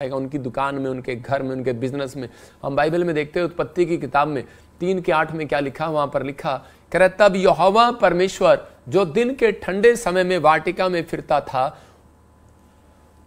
आएगा उनकी दुकान में, उनके घर में, उनके बिजनेस में। हम बाइबल में देखते हैं उत्पत्ति की किताब में 3:8 में क्या लिखा, वहां पर लिखा करे तब यहोवा परमेश्वर जो दिन के ठंडे समय में वाटिका में फिरता था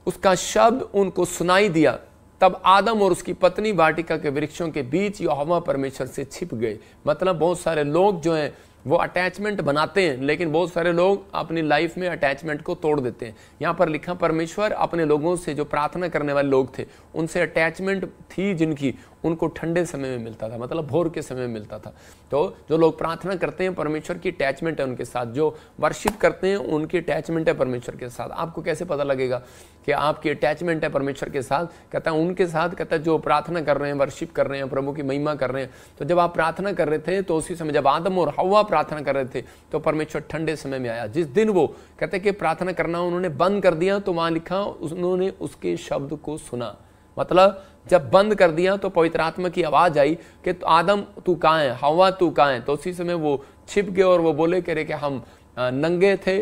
उसका शब्द उनको सुनाई दिया। तब आदम और उसकी पत्नी वाटिका के वृक्षों के बीच यहोवा परमेश्वर से छिप गए। मतलब बहुत सारे लोग जो हैं वो अटैचमेंट बनाते हैं, लेकिन बहुत सारे लोग अपनी लाइफ में अटैचमेंट को तोड़ देते हैं। यहाँ पर लिखा परमेश्वर अपने लोगों से, जो प्रार्थना करने वाले लोग थे, उनसे अटैचमेंट थी जिनकी, उनको ठंडे समय में मिलता था, मतलब भोर के समय में मिलता था। तो जो लोग प्रार्थना करते हैं परमेश्वर की अटैचमेंट है उनके साथ, जो वर्शिप करते हैं उनकी अटैचमेंट है परमेश्वर के साथ। आपको कैसे पता लगेगा कि आपकी अटैचमेंट है परमेश्वर के साथ? कहता है उनके साथ, कहता है जो प्रार्थना कर रहे हैं, वर्शिप कर रहे हैं, प्रभु की महिमा कर रहे हैं। तो जब आप प्रार्थना कर रहे थे तो उसी समय जब आदम और हव्वा प्रार्थना कर रहे थे तो परमेश्वर ठंडे समय में आया। जिस दिन वो कहते हैं कि प्रार्थना करना उन्होंने बंद कर दिया तो वहां लिखा उन्होंने उसके शब्द को सुना। मतलब जब बंद कर दिया तो पवित्र आत्मा की आवाज आई कि आदम तू कहाँ है, हव्वा तू कहाँ है। तो उसी समय वो छिप गए और वो बोले कह रहे कि हम नंगे थे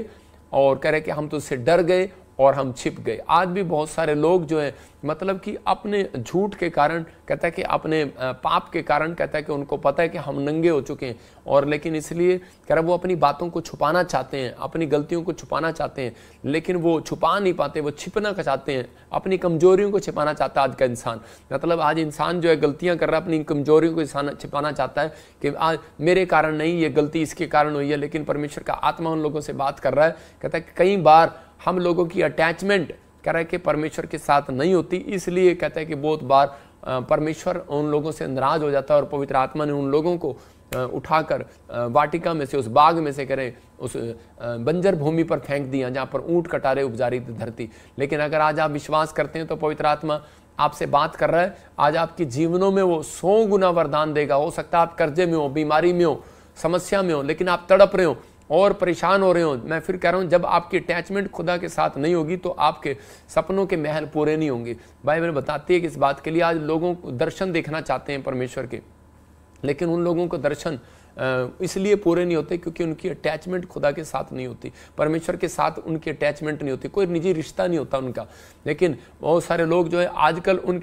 और कह रहे कि हम तुझसे डर गए और हम छिप गए। आज भी बहुत सारे लोग जो है मतलब कि अपने झूठ के कारण, कहता है कि अपने पाप के कारण, कहता है कि उनको पता है कि हम नंगे हो चुके हैं और लेकिन इसलिए कह रहा वो अपनी बातों को छुपाना चाहते हैं, अपनी गलतियों को छुपाना चाहते हैं, लेकिन वो छुपा नहीं पाते, वो छिपना चाहते हैं, अपनी कमजोरियों को छिपाना चाहता है आज का इंसान। मतलब आज इंसान जो है गलतियां कर रहा है, अपनी कमजोरियों को छिपाना चाहता है कि आज मेरे कारण नहीं, ये गलती इसके कारण हुई है। लेकिन परमेश्वर का आत्मा उन लोगों से बात कर रहा है, कहता है कि कई बार हम लोगों की अटैचमेंट कह रहा है कि परमेश्वर के साथ नहीं होती, इसलिए कहता है कि बहुत बार परमेश्वर उन लोगों से नाराज हो जाता है और पवित्र आत्मा ने उन लोगों को उठाकर वाटिका में से, उस बाग में से करें उस बंजर भूमि पर फेंक दिया जहाँ पर ऊंट कटारे उपजारी थी धरती। लेकिन अगर आज आप विश्वास करते हैं तो पवित्र आत्मा आपसे बात कर रहा है, आज आपके जीवनों में वो 100 गुना वरदान देगा। हो सकता है आप कर्जे में हो, बीमारी में हो, समस्या में हो, लेकिन आप तड़प रहे हो और परेशान हो रहे हो। मैं फिर कह रहा हूं जब आपकी अटैचमेंट खुदा के साथ नहीं होगी तो आपके सपनों के महल पूरे नहीं होंगे। बाइबल बताती है कि इस बात के लिए आज लोगों को दर्शन देखना चाहते हैं परमेश्वर के, लेकिन उन लोगों को दर्शन इसलिए पूरे नहीं होते क्योंकि उनकी अटैचमेंट खुदा के साथ नहीं होती, परमेश्वर के साथ उनकी अटैचमेंट नहीं होती, कोई निजी रिश्ता नहीं होता उनका। लेकिन बहुत सारे लोग जो है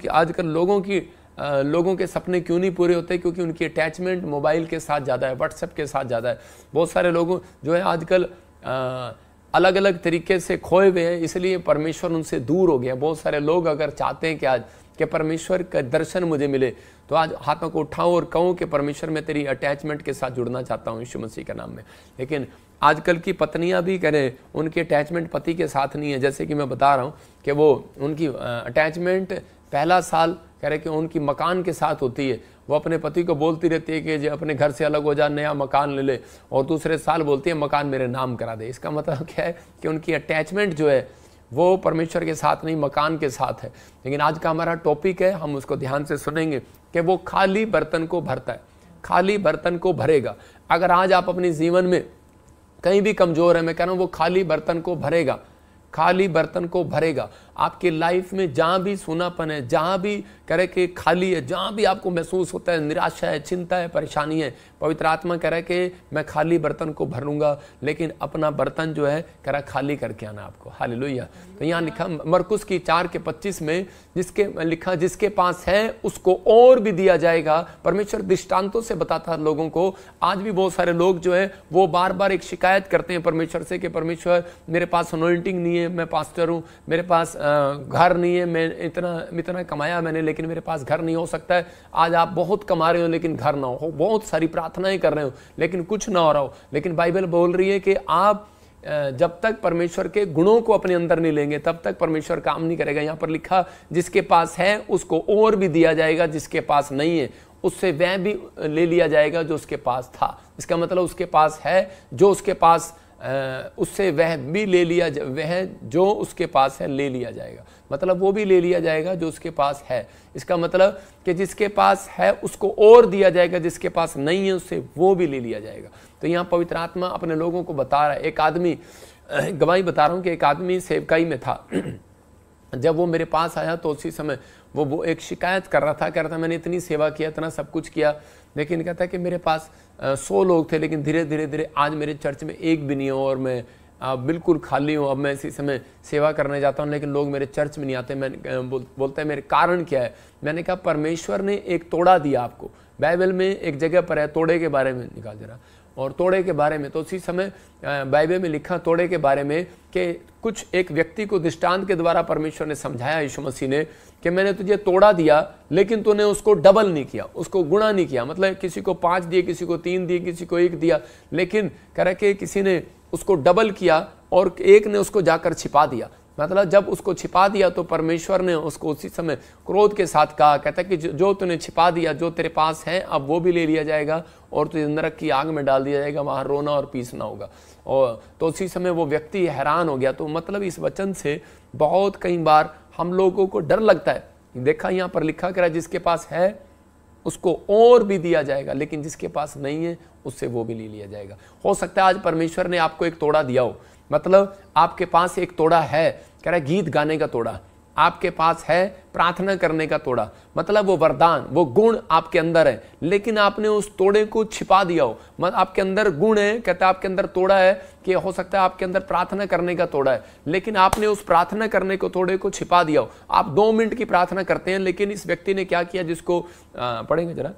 आजकल लोगों के सपने क्यों नहीं पूरे होते? क्योंकि उनकी अटैचमेंट मोबाइल के साथ ज़्यादा है, व्हाट्सएप के साथ ज़्यादा है। बहुत सारे लोग जो है आजकल अलग अलग तरीके से खोए हुए हैं, इसलिए परमेश्वर उनसे दूर हो गया। बहुत सारे लोग अगर चाहते हैं कि आज कि परमेश्वर का दर्शन मुझे मिले तो आज हाथों को उठाओ और कहूँ कि परमेश्वर मैं तेरी अटैचमेंट के साथ जुड़ना चाहता हूँ यीशु मसीह के नाम में। लेकिन आजकल की पत्नियां भी करें उनकी अटैचमेंट पति के साथ नहीं है। जैसे कि मैं बता रहा हूँ कि वो उनकी अटैचमेंट पहला साल कह रहे कि उनकी मकान के साथ होती है। वो अपने पति को बोलती रहती है कि जो अपने घर से अलग हो जा, नया मकान ले ले, और दूसरे साल बोलती है मकान मेरे नाम करा दे। इसका मतलब क्या है कि उनकी अटैचमेंट जो है वो परमेश्वर के साथ नहीं, मकान के साथ है। लेकिन आज का हमारा टॉपिक है, हम उसको ध्यान से सुनेंगे कि वो खाली बर्तन को भरता है, खाली बर्तन को भरेगा। अगर आज आप अपने जीवन में कहीं भी कमजोर है, मैं कह रहा हूँ वो खाली बर्तन को भरेगा, खाली बर्तन को भरेगा। आपकी लाइफ में जहां भी सूनापन है, जहां भी कह रहे कि खाली है, जहां भी आपको महसूस होता है निराशा है, चिंता है, परेशानी है, पवित्र आत्मा कह रहा है कि मैं खाली बर्तन को भरूंगा। लेकिन अपना बर्तन जो है कह रहा खाली करके आना आपको। हालेलुया। तो यहाँ लिखा मरकुस की 4:25 में जिसके पास है उसको और भी दिया जाएगा। परमेश्वर दृष्टांतों से बताता है लोगों को। आज भी बहुत सारे लोग जो है वो बार बार एक शिकायत करते हैं परमेश्वर से कि परमेश्वर मेरे पास अनॉइंटिंग नहीं है, मैं पास्टर हूँ, मेरे पास घर नहीं है, मैं इतना कमाया मैंने लेकिन मेरे पास घर नहीं। हो सकता है आज आप बहुत कमा रहे हो लेकिन घर ना हो, बहुत सारी प्रार्थनाएं कर रहे हो लेकिन कुछ ना हो रहा हो। लेकिन बाइबल बोल रही है कि आप जब तक परमेश्वर के गुणों को अपने अंदर नहीं लेंगे तब तक परमेश्वर काम नहीं करेगा। यहाँ पर लिखा जिसके पास है उसको और भी दिया जाएगा, जिसके पास नहीं है उससे वह भी ले लिया जाएगा जो उसके पास था। इसका मतलब उसके पास है जो उसके पास उससे वह भी ले लिया, वह जो उसके पास है ले लिया जाएगा। मतलब वो भी ले लिया जाएगा जो उसके पास है। इसका मतलब कि जिसके पास है उसको और दिया जाएगा, जिसके पास नहीं है उससे वो भी ले लिया जाएगा। तो यहाँ पवित्र आत्मा अपने लोगों को बता रहा है। एक आदमी, गवाही बता रहा हूँ कि एक आदमी सेवकाई में था। जब वो मेरे पास आया तो उसी समय वो एक शिकायत कर रहा था मैंने इतनी सेवा किया, इतना सब कुछ किया, लेकिन कहता है कि मेरे पास 100 लोग थे लेकिन धीरे धीरे आज मेरे चर्च में एक भी नहीं हो और मैं बिल्कुल खाली हूँ, अब मैं इसी समय सेवा करने जाता हूँ लेकिन लोग मेरे चर्च में नहीं आते। मैं बोलता है मेरे कारण क्या है? मैंने कहा परमेश्वर ने एक तोड़ा दिया आपको। बाइबल में एक जगह पर है तोड़े के बारे में, निकाल जरा, और तोड़े के बारे में, तो उसी समय बाइबल में लिखा तोड़े के बारे में कि कुछ एक व्यक्ति को दृष्टांत के द्वारा परमेश्वर ने समझाया, यीशु मसीह ने, कि मैंने तुझे तोड़ा दिया लेकिन तूने उसको डबल नहीं किया, उसको गुणा नहीं किया। मतलब किसी को 5 दिए, किसी को 3 दिए, किसी को 1 दिया, लेकिन कह रहा कि किसी ने उसको डबल किया और एक ने उसको जाकर छिपा दिया। मतलब जब उसको छिपा दिया तो परमेश्वर ने उसको उसी समय क्रोध के साथ कहा, कहता कि जो तूने छिपा दिया, जो तेरे पास है, अब वो भी ले लिया जाएगा और तुझे नरक की आग में डाल दिया जाएगा, वहाँ रोना और पीसना होगा। और तो उसी समय वो व्यक्ति हैरान हो गया। तो मतलब इस वचन से बहुत कई बार हम लोगों को डर लगता है। देखा यहाँ पर लिखा करा, जिसके पास है उसको और भी दिया जाएगा, लेकिन जिसके पास नहीं है उससे वो भी ले लिया जाएगा। हो सकता है आज परमेश्वर ने आपको एक तोड़ा दिया हो, मतलब आपके पास एक तोड़ा है, कह रहा है गीत गाने का तोड़ा, आपके पास है प्रार्थना करने का तोड़ा, मतलब वो वरदान, वो गुण आपके अंदर है, लेकिन आपने उस तोड़े को छिपा दिया हो। मतलब आपके अंदर गुण है, कहता है आपके अंदर तोड़ा है, कि हो सकता है आपके अंदर प्रार्थना करने का तोड़ा है, लेकिन आपने उस प्रार्थना करने को तोड़े को छिपा दिया हो। आप 2 मिनट की प्रार्थना करते हैं, लेकिन इस व्यक्ति ने क्या किया, जिसको पढ़ेंगे जरा,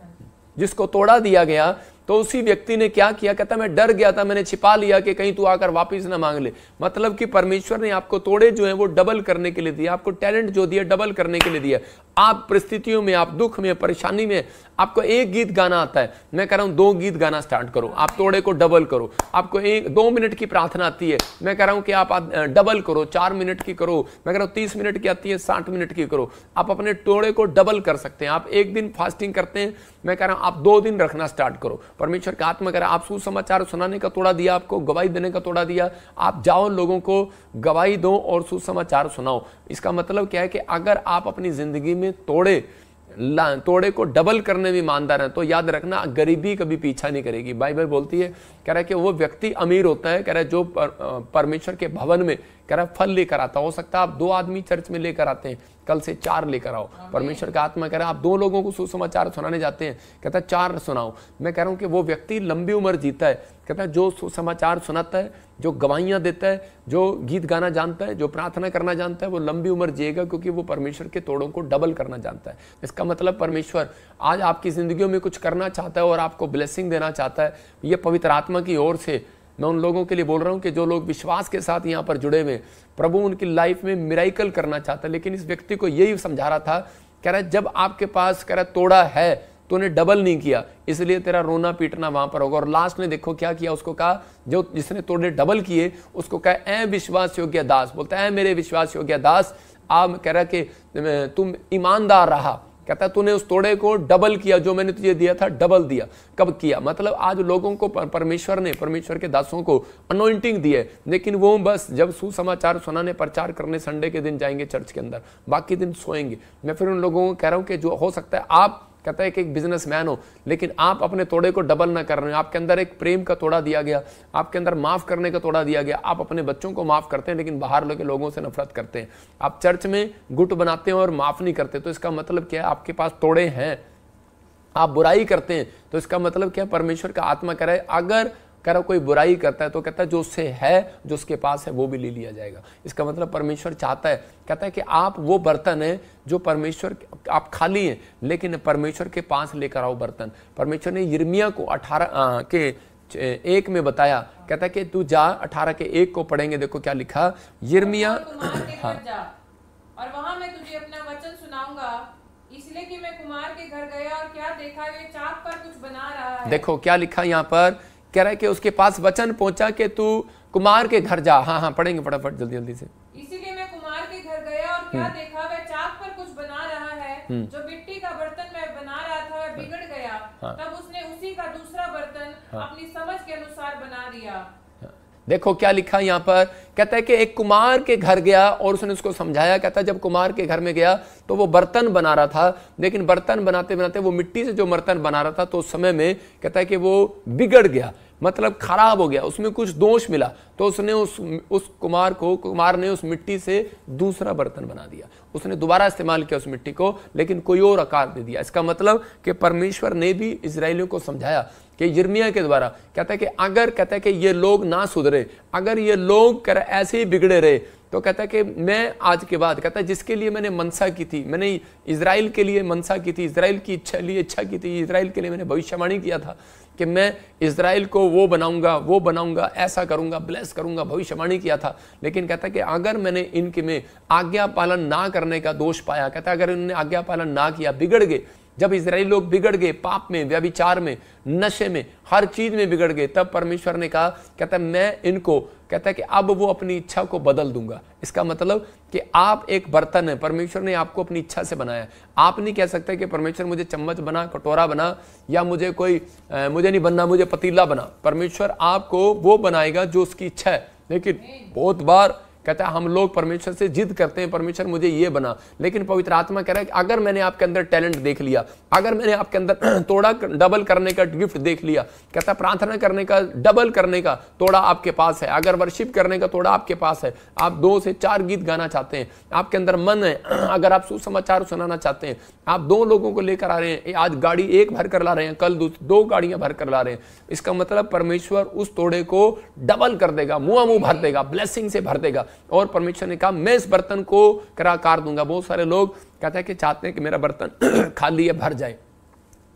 जिसको तोड़ा दिया गया, तो उसी व्यक्ति ने क्या किया, कहता मैं डर गया था, मैंने छिपा लिया कि कहीं तू आकर वापस ना मांग ले। मतलब कि परमेश्वर ने आपको तोड़े जो हैं वो डबल करने के लिए दिया, आपको टैलेंट जो दिया डबल करने के लिए दिया। आप परिस्थितियों में, आप दुख में, परेशानी में, आपको एक गीत गाना आता है, मैं कह रहा हूं 2 गीत गाना स्टार्ट करो, आप तोड़े को डबल करो। आपको 2 मिनट की प्रार्थना आती है, मैं कह रहा हूं कि आप डबल करो, 4 मिनट की करो, मैं कह रहा हूं 30 मिनट की आती है, 60 मिनट की करो। आप अपने तोड़े को डबल कर सकते हैं। आप एक दिन फास्टिंग करते हैं, मैं कह रहा हूं आप 2 दिन रखना स्टार्ट करो। परमेश्वर का आत्मा कह रहा है आप सुसमाचार सुनाने का तोड़ा दिया, आपको गवाही देने का तोड़ा दिया, आप जाओ लोगों को गवाही दो और सुसमाचार सुनाओ। इसका मतलब क्या है कि अगर आप अपनी जिंदगी में तोड़े को डबल करने में ईमानदार हैं, तो याद रखना गरीबी कभी पीछा नहीं करेगी। बाइबल बोलती है, कह रहा है कि वो व्यक्ति अमीर होता है, कह रहा है जो परमेश्वर के भवन में कह रहा है फल लेकर आता। हो सकता है आप 2 आदमी चर्च में लेकर आते हैं, कल से 4 लेकर आओ। परमेश्वर का आत्मा कह रहा है आप 2 लोगों को सुसमाचार सुनाने जाते हैं, कहता है 4 सुनाओ। मैं कह रहा हूं कि वो व्यक्ति लंबी उम्र जीता है, कहता है जो सुसमाचार सुनाता है, जो गवाहियां देता है, जो गीत गाना जानता है, जो प्रार्थना करना जानता है, वो लंबी उम्र जिएगा, क्योंकि वो परमेश्वर के तोड़ों को डबल करना जानता है। इसका मतलब परमेश्वर आज आपकी जिंदगियों में कुछ करना चाहता है और आपको ब्लेसिंग देना चाहता है। ये पवित्र आत्मा की ओर से मैं उन लोगों के लिए बोल रहा हूं कि जो लोग विश्वास के साथ यहाँ पर जुड़े हुए, प्रभु उनकी लाइफ में मिराइकल करना चाहता है। लेकिन इस व्यक्ति को यही समझा रहा था, कह रहा है जब आपके पास कह रहा तोड़ा है तो उन्हें डबल नहीं किया, इसलिए तेरा रोना पीटना वहां पर होगा। और लास्ट ने देखो क्या किया, उसको कहा, जो जिसने तोड़े डबल किए उसको कहा ऐ विश्वास योग्य दास, बोलता है मेरे विश्वास योग्य दास, आप कह रहा कि तुम ईमानदार रहा, कहता तूने उस तोड़े को डबल किया, जो मैंने तुझे दिया था डबल दिया। कब किया? मतलब आज लोगों को परमेश्वर ने, परमेश्वर के दासों को अनॉइंटिंग दी है, लेकिन वो बस जब सुसमाचार सुनाने, प्रचार करने संडे के दिन जाएंगे चर्च के अंदर, बाकी दिन सोएंगे। मैं फिर उन लोगों को कह रहा हूं कि जो हो सकता है आप कहता है कि एक बिजनेसमैन हो, लेकिन आप अपने तोड़े को डबल ना कर रहे हो। आपके अंदर एक प्रेम का तोड़ा दिया गया, आपके अंदर माफ करने का तोड़ा दिया गया। आप अपने बच्चों को माफ करते हैं, लेकिन बाहर के लोगों से नफरत करते हैं। आप चर्च में गुट बनाते हैं और माफ नहीं करते, तो इसका मतलब क्या है? आपके पास तोड़े हैं। आप बुराई करते हैं, तो इसका मतलब क्या? परमेश्वर का आत्मा कह रहा है अगर कोई बुराई करता है तो कहता है जो उससे है, जो उसके पास है, वो भी ले लिया जाएगा। इसका मतलब परमेश्वर चाहता है, कहता है कि आप वो बर्तन है जो परमेश्वर, आप खाली हैं लेकिन परमेश्वर के पास लेकर आओ बर्तन। परमेश्वर ने यिर्मयाह को 18 के 1 में बताया, कहता है कि तू जा, 18 के 1 को पढ़ेंगे, देखो क्या लिखा यिर्मयाह। हाँ, और वहां मैं तुझे अपना वचन सुनाऊंगा, इसलिए कि मैं कुमार के घर गया और क्या देखा, वे चाक पर कुछ बना रहा है। देखो क्या लिखा यहाँ पर, कह रहा है कि उसके पास वचन पहुंचा कि तू कुमार के घर जा। हाँ पढ़ेंगे फटाफट जल्दी जल्दी से। इसीलिए मैं कुमार के घर गया और क्या देखा, वह चाक पर कुछ बना रहा है, जो मिट्टी का बर्तन मैं बना रहा था वह बिगड़ गया। तब उसने उसी का दूसरा बर्तन अपनी समझ के अनुसार बना दिया। देखो क्या लिखा यहाँ पर, कहता है कि एक कुमार के घर गया और उसने उसको समझाया। कहता है जब कुमार के घर में गया तो वो बर्तन बना रहा था, लेकिन बर्तन बनाते बनाते वो मिट्टी से जो बर्तन बना रहा था तो उस समय में कहता है कि वो बिगड़ गया। मतलब खराब हो गया, उसमें कुछ दोष मिला, तो उसने उस कुमार ने उस मिट्टी से दूसरा बर्तन बना दिया, उसने दोबारा इस्तेमाल किया उस मिट्टी को, लेकिन कोई और आकार दे दिया। इसका मतलब कि परमेश्वर ने भी इजराइलियों को समझाया कि यिर्मयाह के द्वारा, कहता है कि अगर कहता है कि ये लोग ना सुधरे, अगर ये लोग ऐसे ही बिगड़े रहे, तो कहता है कि मैं आज के बाद, कहता है जिसके लिए मैंने मनसा की थी, मैंने इजराइल के लिए मनसा की थी, इजराइल की इच्छा की थी, इजराइल के लिए मैंने भविष्यवाणी किया था कि मैं इजराइल को वो बनाऊंगा, ऐसा करूंगा, ब्लेस करूंगा, भविष्यवाणी किया था। लेकिन कहता है कि अगर मैंने इनके में आज्ञा पालन ना करने का दोष पाया, कहता है अगर इन्होंने आज्ञा पालन ना किया, बिगड़ गए, जब इजराइली लोग बिगड़ गए, पाप में, व्यभिचार में, नशे में, हर चीज में बिगड़ गए, तब परमेश्वर ने कहा, कहता है मैं इनको, कहता है कि अब वो अपनी इच्छा को बदल दूंगा। इसका मतलब कि आप एक बर्तन है, परमेश्वर ने आपको अपनी इच्छा से बनाया। आप नहीं कह सकते कि परमेश्वर मुझे चम्मच बना, कटोरा बना, या मुझे नहीं बनना, मुझे पतीला बना। परमेश्वर आपको वो बनाएगा जो उसकी इच्छा है। लेकिन बहुत बार कहता है हम लोग परमेश्वर से जिद करते हैं, परमेश्वर मुझे ये बना, लेकिन पवित्र आत्मा कह रहा है कि अगर मैंने आपके अंदर टैलेंट देख लिया, अगर मैंने आपके अंदर तोड़ा डबल करने का गिफ्ट देख लिया, कहता है प्रार्थना करने का डबल करने का तोड़ा आपके पास है, अगर वर्शिप करने का तोड़ा आपके पास है, आप 2 से 4 गीत गाना चाहते हैं, आपके अंदर मन है, अगर आप सुसमाचार सुनाना चाहते हैं, आप 2 लोगों को लेकर आ रहे हैं, आज गाड़ी 1 भर कर ला रहे हैं, कल 2 गाड़ियां भर कर ला रहे हैं, इसका मतलब परमेश्वर उस तोड़े को डबल कर देगा, मुंह भर देगा, ब्लेसिंग से भर देगा। और परमेश्वर ने कहा मैं इस बर्तन को आकार दूंगा। बहुत सारे लोग कहते हैं कि चाहते हैं कि मेरा बर्तन खाली है, भर जाए,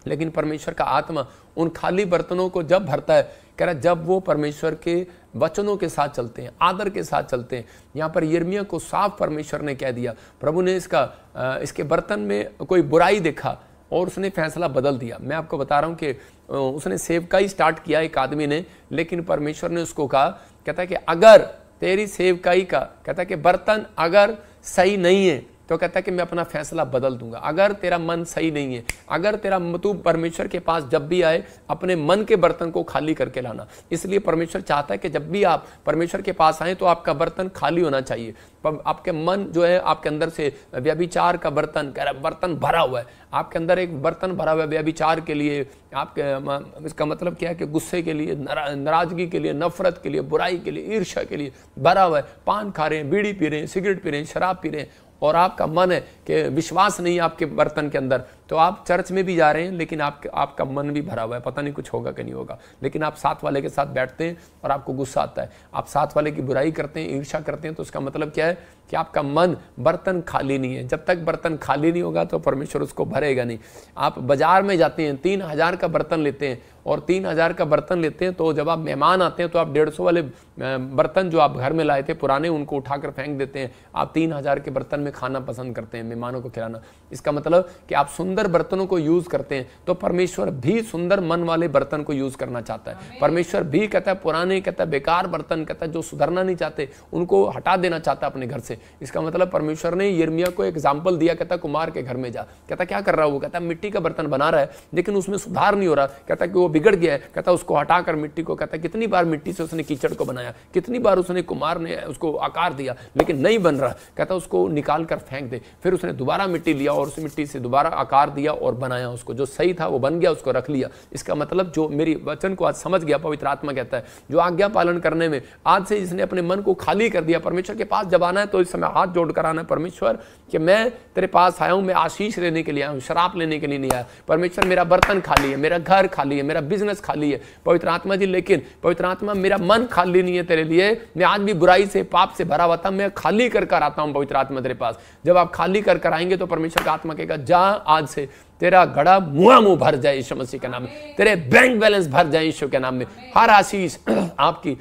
लेकिन परमेश्वर का आत्मा उन खाली बर्तनों को जब भरता है, कह रहा जब वो परमेश्वर के वचनों के साथ चलते हैं, आदर के साथ चलते हैं। यहाँ पर यिर्मयाह को साफ परमेश्वर ने कह दिया, प्रभु ने इसके बर्तन में कोई बुराई देखा और उसने फैसला बदल दिया। मैं आपको बता रहा हूँ कि उसने सेवकाई स्टार्ट किया एक आदमी ने, लेकिन परमेश्वर ने उसको कहा, कहता है कि अगर तेरी सेवकाई का, कहता है कि बर्तन अगर सही नहीं है, तो कहता है कि मैं अपना फैसला बदल दूंगा। अगर तेरा मन सही नहीं है, अगर तू परमेश्वर के पास जब भी आए, अपने मन के बर्तन को खाली करके लाना। इसलिए परमेश्वर चाहता है कि जब भी आप परमेश्वर के पास आए तो आपका बर्तन खाली होना चाहिए। आपके मन जो है, आपके अंदर से व्यभिचार का बर्तन भरा हुआ है, आपके अंदर एक बर्तन भरा हुआ है व्यभिचार के लिए, आपके इसका मतलब क्या है कि गुस्से के लिए, नाराजगी के लिए, नफरत के लिए, बुराई के लिए, ईर्ष्या के लिए भरा हुआ है। पान खा रहे हैं, बीड़ी पी रहे हैं, सिगरेट पी रहे हैं, शराब पी रहे हैं, और आपका मन है कि विश्वास नहीं है आपके बर्तन के अंदर, तो आप चर्च में भी जा रहे हैं, लेकिन आपका मन भी भरा हुआ है, पता नहीं कुछ होगा कि नहीं होगा। लेकिन आप साथ वाले के साथ बैठते हैं और आपको गुस्सा आता है, आप साथ वाले की बुराई करते हैं, ईर्ष्या करते हैं, तो उसका मतलब क्या है कि आपका मन, बर्तन खाली नहीं है। जब तक बर्तन खाली नहीं होगा तो परमेश्वर उसको भरेगा नहीं। आप बाजार में जाते हैं, 3000 का बर्तन लेते हैं, और 3000 का बर्तन लेते हैं, तो जब आप मेहमान आते हैं तो आप 150 वाले बर्तन जो आप घर में लाए थे पुराने, उनको उठाकर फेंक देते हैं। आप 3000 के बर्तन में खाना पसंद करते हैं, मेहमानों को खिलाना। इसका मतलब कि आप सुंदर बर्तनों को यूज करते हैं, तो परमेश्वर भी सुंदर मन वाले बर्तन को यूज करना चाहता है। परमेश्वर भी कहता है पुराने, कहता है बेकार बर्तन, कहता है जो सुधरना नहीं चाहते उनको हटा देना चाहता है अपने घर से। इसका मतलब परमेश्वर ने यिर्मयाह को एग्जाम्पल दिया, कहता कुमार के घर में जा। कहता क्या कर रहा है वो, कहता मिट्टी का बर्तन बना रहा है, लेकिन उसमें सुधार नहीं हो रहा। कहता कि वो बिगड़ गया है, कहता उसको हटाकर मिट्टी को, कहता कितनी बार मिट्टी से उसने कीचड़ को बनाया, कितनी बार उसने कुमार ने उसको आकार दिया, लेकिन नहीं बन रहा। कहता उसको निकाल कर फेंक दे। फिर उसने दोबारा मिट्टी लिया और उस मिट्टी से दोबारा आकार दिया और बनाया उसको, जो सही था वो बन गया, उसको रख लिया। इसका मतलब जो मेरी वचन को आज समझ गया, पवित्र आत्मा कहता है जो आज्ञा पालन करने में आज से इसने अपने मन को खाली कर दिया, परमेश्वर के पास जब आना है तो इस समय हाथ जोड़कर आना है, परमेश्वर कि मैं तेरे पास आया हूं, मैं आशीष लेने के लिए आया हूं, शराब लेने के लिए नहीं आया। परमेश्वर मेरा बर्तन खाली है, मेरा घर खाली है, मेरा बिजनेस खाली है पवित्र आत्मा जी, लेकिन पवित्र आत्मा मेरा मन खाली नहीं है तेरे लिए। मैं आज भी बुराई से, पाप से भरा हुआ था, मैं खाली कर आता हूं पवित्र आत्मा तेरे पास। जब आप खाली कर आएंगे तो परमेश्वर का आत्मा कहेगा जा आज से तेरा घड़ा मुंह भर जाए यीशु मसीह के नाम में, तेरे बैंक बैलेंस भर जाए यीशु के नाम में। हर आशीष आपकी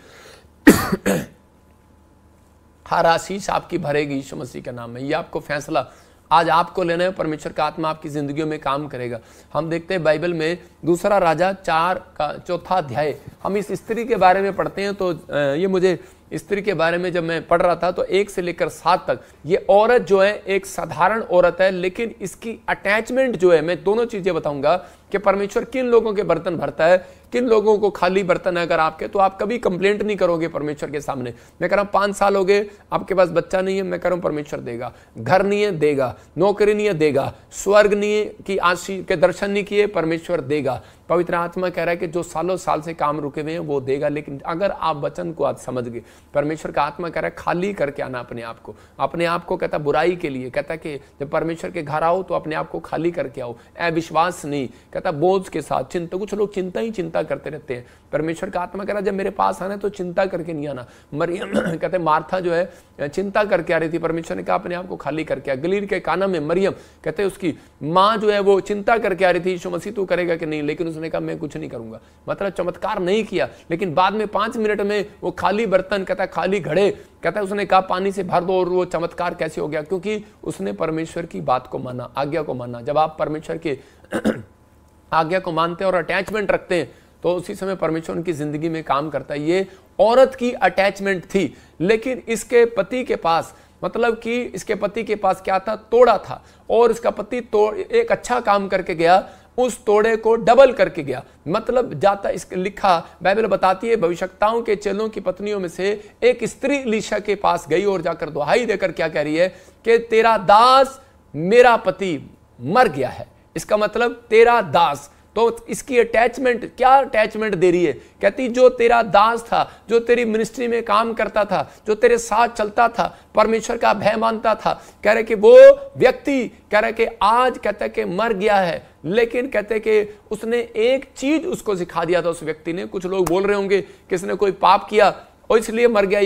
हर आशीष आपकी भरेगी यीशु मसीह के नाम में। ये आपको फैसला आज आपको लेना है, परमेश्वर का आत्मा आपकी जिंदगियों में काम करेगा। हम देखते हैं बाइबल में 2 राजा 4 का 4था अध्याय, हम इस स्त्री के बारे में पढ़ते हैं। तो ये मुझे स्त्री के बारे में जब मैं पढ़ रहा था तो 1 से लेकर 7 तक ये औरत जो है एक साधारण औरत है, लेकिन इसकी अटैचमेंट जो है, मैं दोनों चीजें बताऊंगा कि परमेश्वर किन लोगों के बर्तन भरता है, किन लोगों को खाली बर्तन है अगर आपके, तो आप कभी कंप्लेंट नहीं करोगे परमेश्वर के सामने। मैं कह रहा हूं 5 साल हो गए आपके पास बच्चा नहीं है, मैं कह रहा हूं परमेश्वर देगा। घर नहीं है, देगा। नौकरी नहीं है, देगा। स्वर्ग नहीं है कि आशीष के दर्शन नहीं किए, परमेश्वर देगा। पवित्र आत्मा कह रहा है कि जो सालों साल से काम रुके हुए हैं वो देगा। लेकिन अगर आप वचन को आज समझ गए, परमेश्वर का आत्मा कह रहा है खाली करके आना अपने आप को कहता बुराई के लिए, कहता कि जब परमेश्वर के घर आओ तो अपने आप को खाली करके आओ, अविश्वास नहीं, कहता बोझ के साथ, चिंता। कुछ लोग चिंता करते रहते हैं। परमेश्वर का आत्मा कह रहा जब मेरे पास आना तो चिंता करके नहीं आना। मरियम कहते मार्था जो है चिंता करके आ रही थी, परमेश्वर ने कहा अपने आप को खाली करके आ। गलील के काना में मरियम कहते उसकी माँ जो है वो चिंता करके आ रही थी, यीशु मसीह तू करेगा कि नहीं, लेकिन उसने कहा मैं कुछ नहीं करूंगा। मतलब चमत्कार नहीं किया, लेकिन बाद में 5 मिनट में वो खाली बर्तन, कहता खाली घड़े, कहता है उसने कहा पानी से भर दो, और वो चमत्कार कैसे हो गया? क्योंकि उसने परमेश्वर की बात को माना, आज्ञा को माना। जब आप परमेश्वर के आज्ञा को मानते हैं और अटैचमेंट रखते हैं तो उसी समय परमेश्वर उनकी जिंदगी में काम करता है। ये औरत की अटैचमेंट थी, लेकिन इसके पति के पास, मतलब कि इसके पति के पास क्या था? तोड़ा था। और इसका पति एक अच्छा काम करके गया, उस तोड़े को डबल करके गया। मतलब जाता इसके लिखा, बाइबल बताती है भविष्यवक्ताओं के चेलों की पत्नियों में से एक स्त्री एलीशा के पास गई और जाकर दुहाई देकर क्या कह रही है कि तेरा दास मेरा पति मर गया है। इसका मतलब तेरा दास, तो इसकी अटैचमेंट, क्या अटैचमेंट दे रही है? कहती जो तेरा दास था, जो तेरी मिनिस्ट्री में काम करता था, जो तेरे साथ चलता था, परमेश्वर का भय मानता था, कह रहे कि वो व्यक्ति कह रहे कि आज कहते कि मर गया है, लेकिन कहते कि उसने एक चीज उसको सिखा दिया था उस व्यक्ति ने। कुछ लोग बोल रहे होंगे कि इसने कोई पाप किया और इसलिए मर गया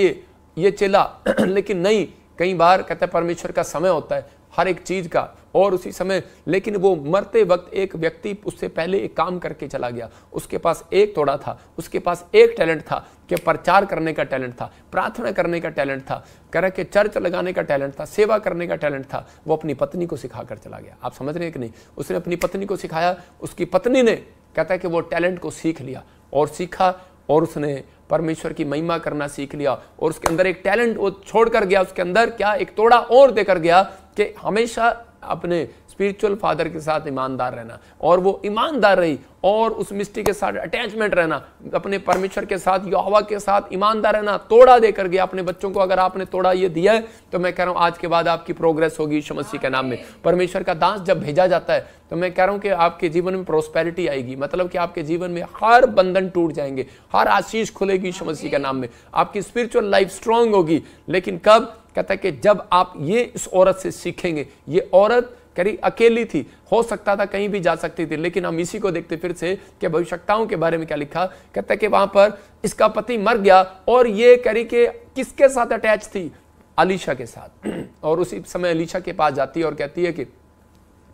ये चेला लेकिन नहीं, कई बार कहते परमेश्वर का समय होता है हर एक चीज का, और उसी समय, लेकिन वो मरते वक्त एक व्यक्ति उससे पहले एक काम करके चला गया। उसके पास एक तोड़ा था, उसके पास एक टैलेंट था कि प्रचार करने का टैलेंट था, प्रार्थना करने का टैलेंट था, कह रहा कि चर्च लगाने का टैलेंट था, सेवा करने का टैलेंट था। वो अपनी पत्नी को सिखा कर चला गया। आप समझ रहे हैं कि नहीं? उसने अपनी पत्नी को सिखाया, उसकी पत्नी ने कहता है कि वो टैलेंट को सीख लिया और सीखा, और उसने परमेश्वर की महिमा करना सीख लिया, और उसके अंदर एक टैलेंट वो छोड़ कर गया। उसके अंदर क्या एक तोड़ा और देकर गया कि हमेशा अपने स्पिरिचुअल फादर के साथ ईमानदार रहना, और वो ईमानदार रही, और उस मिस्टी के साथ अटैचमेंट रहना, अपने परमेश्वर के साथ, यहोवा के साथ ईमानदार रहना। तोड़ा देकर गया अपने बच्चों को। अगर आपने तोड़ा ये दिया है तो मैं कह रहा हूं आज के बाद आपकी प्रोग्रेस होगी यीशु मसीह के नाम में। परमेश्वर का दास जब भेजा जाता है तो मैं कह रहा हूं कि आपके जीवन में प्रोस्पेरिटी आएगी, मतलब कि आपके जीवन में हर बंधन टूट जाएंगे, हर आशीष खुलेगी यीशु मसीह के नाम में। आपकी स्पिरिचुअल लाइफ स्ट्रांग होगी। लेकिन कब? कहता है कि जब आप ये इस औरत से सीखेंगे। ये औरत करी अकेली थी, हो सकता था कहीं भी जा सकती थी, लेकिन हम इसी को देखते फिर से कि भविष्यवक्ताओं के बारे में क्या लिखा। कहता है कि वहां पर इसका पति मर गया, और ये करी कि किसके साथ अटैच थी? एलीशा के साथ। और उसी समय एलीशा के पास जाती है और कहती है कि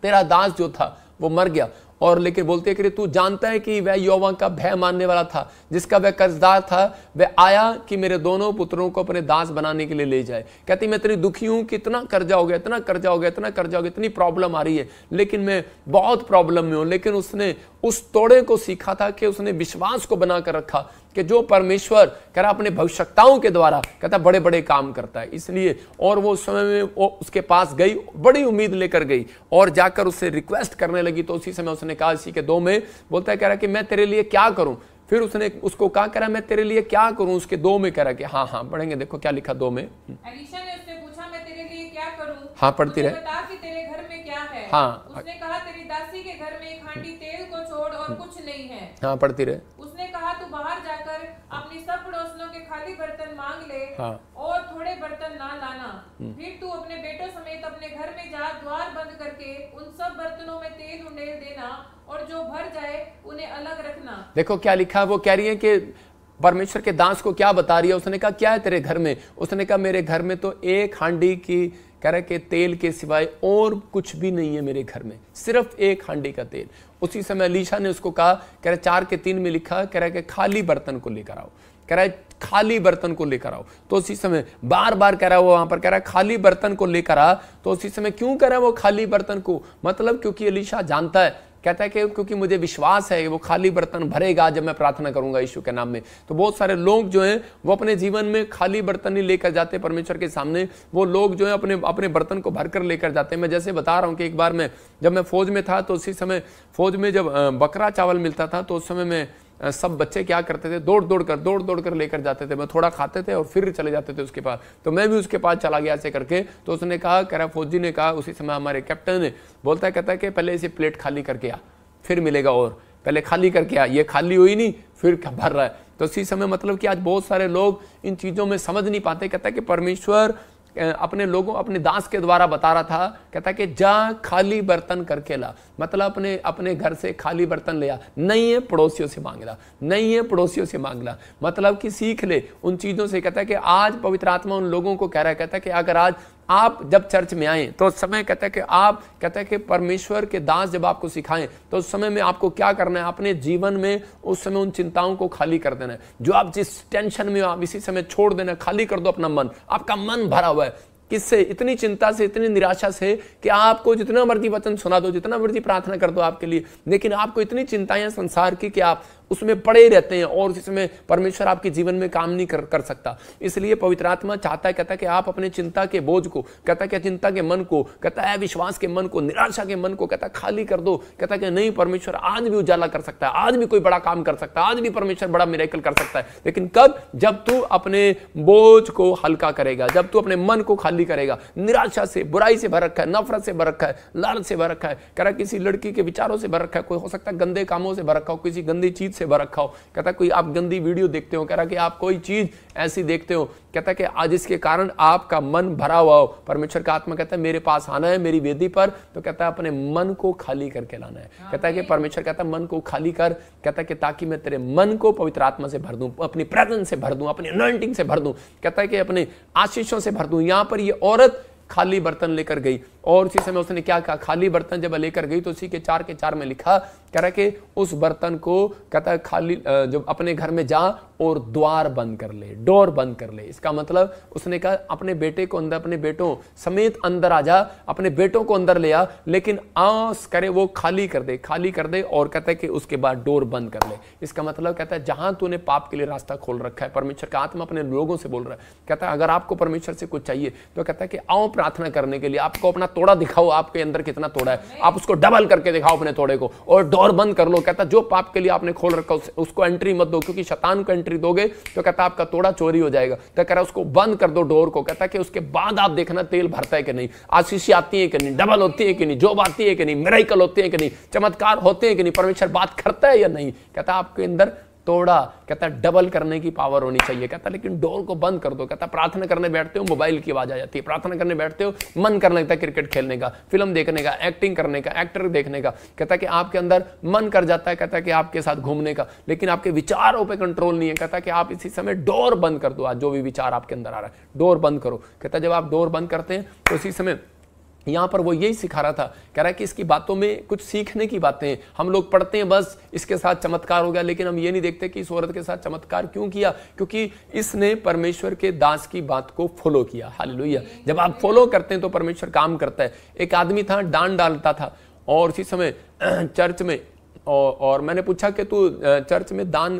तेरा दास जो था वो मर गया। और लेकिन बोलते हैं कि तू जानता है कि वह यहोवा का भय मानने वाला था, जिसका वह कर्जदार था, वह आया कि मेरे दोनों पुत्रों को अपने दास बनाने के लिए ले जाए। कहती मैं इतनी दुखी हूं कि इतना कर्जा हो गया, इतना कर्जा हो गया, इतना कर्जा हो गया, इतनी प्रॉब्लम आ रही है, लेकिन मैं बहुत प्रॉब्लम में हूं। लेकिन उसने उस तोड़े को सीखा था कि उसने विश्वास को बनाकर रखा कि जो परमेश्वर कह रहा अपने भविष्यवक्ताओं के द्वारा कहता बड़े बड़े काम करता है। इसलिए और वो उस समय में वो उसके पास गई, बड़ी उम्मीद लेकर गई, और जाकर उससे रिक्वेस्ट करने लगी। तो उसी समय उसने कहा, इसी के 2 में बोलता है, कह रहा कि मैं तेरे लिए क्या करूं। फिर उसने उसको कहा, कह रहा मैं तेरे लिए क्या करूं। उसके 2 में कह रहा कि हाँ पढ़ेंगे, देखो क्या लिखा 2 में। एलीशा ने उससे पूछा, मैं तेरे लिए क्या करूं? हाँ पढ़ती रहे। बता कि तेरे घर में क्या है? हाँ। उसने कहा, तेरी दासी के घर में एक हांडी तेल को छोड़ और कुछ नहीं है। हाँ पढ़ती रहे। उसने कहा, तू बाहर जाकर अपनी सब पड़ोसियों के खाली बर्तन मांग ले। हाँ। और थोड़े बर्तन ना लाना। फिर तू अपने बेटों समेत अपने घर में जा, द्वार बंद करके उन सब बर्तनों में तेल उंडेल देना, और जो भर जाए उन्हें अलग रखना। देखो क्या लिखा। वो कह रही है कि परमेश्वर के दास को क्या बता रही है। उसने कहा क्या है तेरे घर में? उसने कहा मेरे घर में तो एक हांडी की कह रहे कि तेल के सिवाय और कुछ भी नहीं है मेरे घर में, सिर्फ एक हांडी का तेल। उसी समय एलीशा ने उसको कहा, कह रहे 4:3 में लिखा, कह रहा है कि खाली बर्तन को लेकर आओ, कह रहा है खाली बर्तन को लेकर आओ। तो उसी समय बार बार कह रहा है वो वहां पर, कह रहा है खाली बर्तन को लेकर आ। तो उसी समय क्यों कह रहा है वो खाली बर्तन को? मतलब क्योंकि एलीशा जानता है कहता है कि क्योंकि मुझे विश्वास है वो खाली बर्तन भरेगा जब मैं प्रार्थना करूंगा यीशु के नाम में। तो बहुत सारे लोग जो हैं वो अपने जीवन में खाली बर्तन नहीं लेकर जाते परमेश्वर के सामने, वो लोग जो है अपने अपने बर्तन को भरकर लेकर जाते हैं। मैं जैसे बता रहा हूं कि एक बार जब मैं फौज में था तो उसी समय फौज में जब बकरा चावल मिलता था तो उस समय में सब बच्चे क्या करते थे, दौड़ दौड़ कर लेकर जाते थे। मैं थोड़ा खाते थे और फिर चले जाते थे उसके पास। तो मैं भी उसके पास चला गया ऐसे करके। तो उसने कहा, कह रहा फौजी ने कहा उसी समय, हमारे कैप्टन ने बोलता है, कहता है कि पहले इसे प्लेट खाली करके आ, फिर मिलेगा, और पहले खाली करके आ, ये खाली हुई नहीं फिर भर रहा है। तो इसी समय मतलब कि आज बहुत सारे लोग इन चीजों में समझ नहीं पाते। कहता है कि परमेश्वर अपने लोगों, अपने दास के द्वारा बता रहा था, कहता कि जा खाली बर्तन करके ला, मतलब अपने घर से खाली बर्तन ले आ, नहीं है पड़ोसियों से मांग ला, नहीं है पड़ोसियों से मांग ला, मतलब कि सीख ले उन चीजों से। कहता है कि आज पवित्र आत्मा उन लोगों को कह रहा है, कहता है कि अगर आज आप जब चर्च में आए तो उस समय कहता है कि आप, कहता है कि परमेश्वर के दास जब आपको सिखाएं तो उस समय में आपको क्या करना है, अपने जीवन में उस समय उन चिंताओं को खाली कर देना है। जो आप जिस टेंशन में हो आप इसी समय छोड़ देना, खाली कर दो अपना मन। आपका मन भरा हुआ है किससे? इतनी चिंता से, इतनी निराशा से कि आपको जितना मर्जी वचन सुना दो, जितना मर्जी प्रार्थना कर दो आपके लिए, लेकिन आपको इतनी चिंताएं संसार की कि आप उसमें पड़े रहते हैं और इसमें परमेश्वर आपके जीवन में काम नहीं कर सकता। इसलिए पवित्र आत्मा चाहता है, कहता है कि आप अपने चिंता के बोझ को, कहता है कि चिंता के मन को, कहता है विश्वास के मन को, निराशा के मन को, कहता है खाली कर दो। कहता है कि नहीं, परमेश्वर आज भी उजाला कर सकता है, आज भी कोई बड़ा काम कर सकता है, आज भी परमेश्वर बड़ा मिरेकल कर सकता है। लेकिन कब? जब तू अपने बोझ को हल्का करेगा, जब तू अपने मन को खाली करेगा। निराशा से, बुराई से भर रखा है, नफरत से भर रखा है, लालच से भर रखा है, कह रहा किसी लड़की के विचारों से भर रखा है, कोई हो सकता है गंदे कामों से भर रखा हो, किसी गंदी चीज से भर रखा हो। कहता कोई आप गंदी वीडियो देखते हो, कह रहा कि आप कोई चीज ऐसी देखते हो, कहता कि आज इसके कारण आपका मन भरा हुआ हो। परमेश्वर का आत्मा कहता है मेरे पास आना है मेरी वेदी पर, तो कहता है अपने मन को खाली करके लाना है। कहता है कि परमेश्वर कहता है मन को खाली कर, कहता है कि ताकि मैं तेरे मन को पवित्र आत्मा से भर दूं, अपनी प्रेजेंस से भर दूं, अपनी अनॉइंटिंग से भर दूं, कहता है कि अपने आशीषों से भर दूं। यहां पर ये औरत खाली बर्तन लेकर गई और उसी समय उसने क्या कहा, खाली बर्तन जब लेकर गई तो उसी के 4 के 4 में लिखा, कह रहा कि उस बर्तन को कहता है खाली जब अपने घर में जा और द्वार बंद कर ले, डोर बंद कर ले। इसका मतलब उसने कहा अपने बेटे को अंदर, अपने बेटों समेत अंदर आ जा, अपने बेटों को अंदर ले आ, लेकिन आस करे वो खाली कर दे, खाली कर दे, और कहता है कि उसके बाद डोर बंद कर ले। इसका मतलब कहता है जहां तूने पाप के लिए रास्ता खोल रखा है, परमेश्वर का आत्मा अपने लोगों से बोल रहा है, कहता है अगर आपको परमेश्वर से कुछ चाहिए तो कहता है कि आओ प्रार्थना करने के लिए, आपको अपना तोड़ा दिखाओ, आपके अंदर कितना तोड़ा है, आप उसको डबल करके दिखाओ अपने तोड़े को, और डोर बंद कर लो। कहता जो पाप के लिए आपने खोल रखा उसको एंट्री मत दो, क्योंकि शैतान को एंट्री दोगे तो कहता आपका तोड़ा चोरी हो जाएगा। तो कह रहा उसको बंद कर दो डोर को। कहता कि उसके बाद आप देखना तेल भरता है कि नहीं, आशीष आती है कि नहीं, डबल होती है कि नहीं, जॉब आती है कि नहीं, मिरेकल होते हैं कि नहीं, चमत्कार होते हैं कि नहीं, परमेश्वर बात करता है या नहीं। कहता आपके अंदर तोड़ा, कहता डबल करने की पावर होनी चाहिए। कहता लेकिन डोर को बंद कर दो। कहता प्रार्थना करने बैठते हो मोबाइल की आवाज आ जाती है, प्रार्थना करने बैठते हो मन करने लगता है क्रिकेट खेलने का, फिल्म देखने का, एक्टिंग करने का, एक्टर देखने का। कहता कि आपके अंदर मन कर जाता है, कहता कि आपके साथ घूमने का, लेकिन आपके विचारों पे कंट्रोल नहीं है। कहता कि आप इसी समय डोर बंद कर दो, आज जो भी विचार आपके अंदर आ रहा है डोर बंद करो। कहता जब आप डोर बंद करते हैं तो उसी समय यहां पर वो यही सिखा रहा था, कह रहा है कि इसकी बातों में कुछ सीखने की बातें हैं। हम लोग पढ़ते हैं बस इसके साथ चमत्कार हो गया, लेकिन हम ये नहीं देखते कि इस औरत के साथ चमत्कार क्यों किया, क्योंकि इसने परमेश्वर के दास की बात को फॉलो किया। हालेलुया। जब आप फॉलो करते हैं तो परमेश्वर काम करता है। एक आदमी था दान डालता था और इसी समय चर्च में और मैंने पूछा कि तू चर्च में दान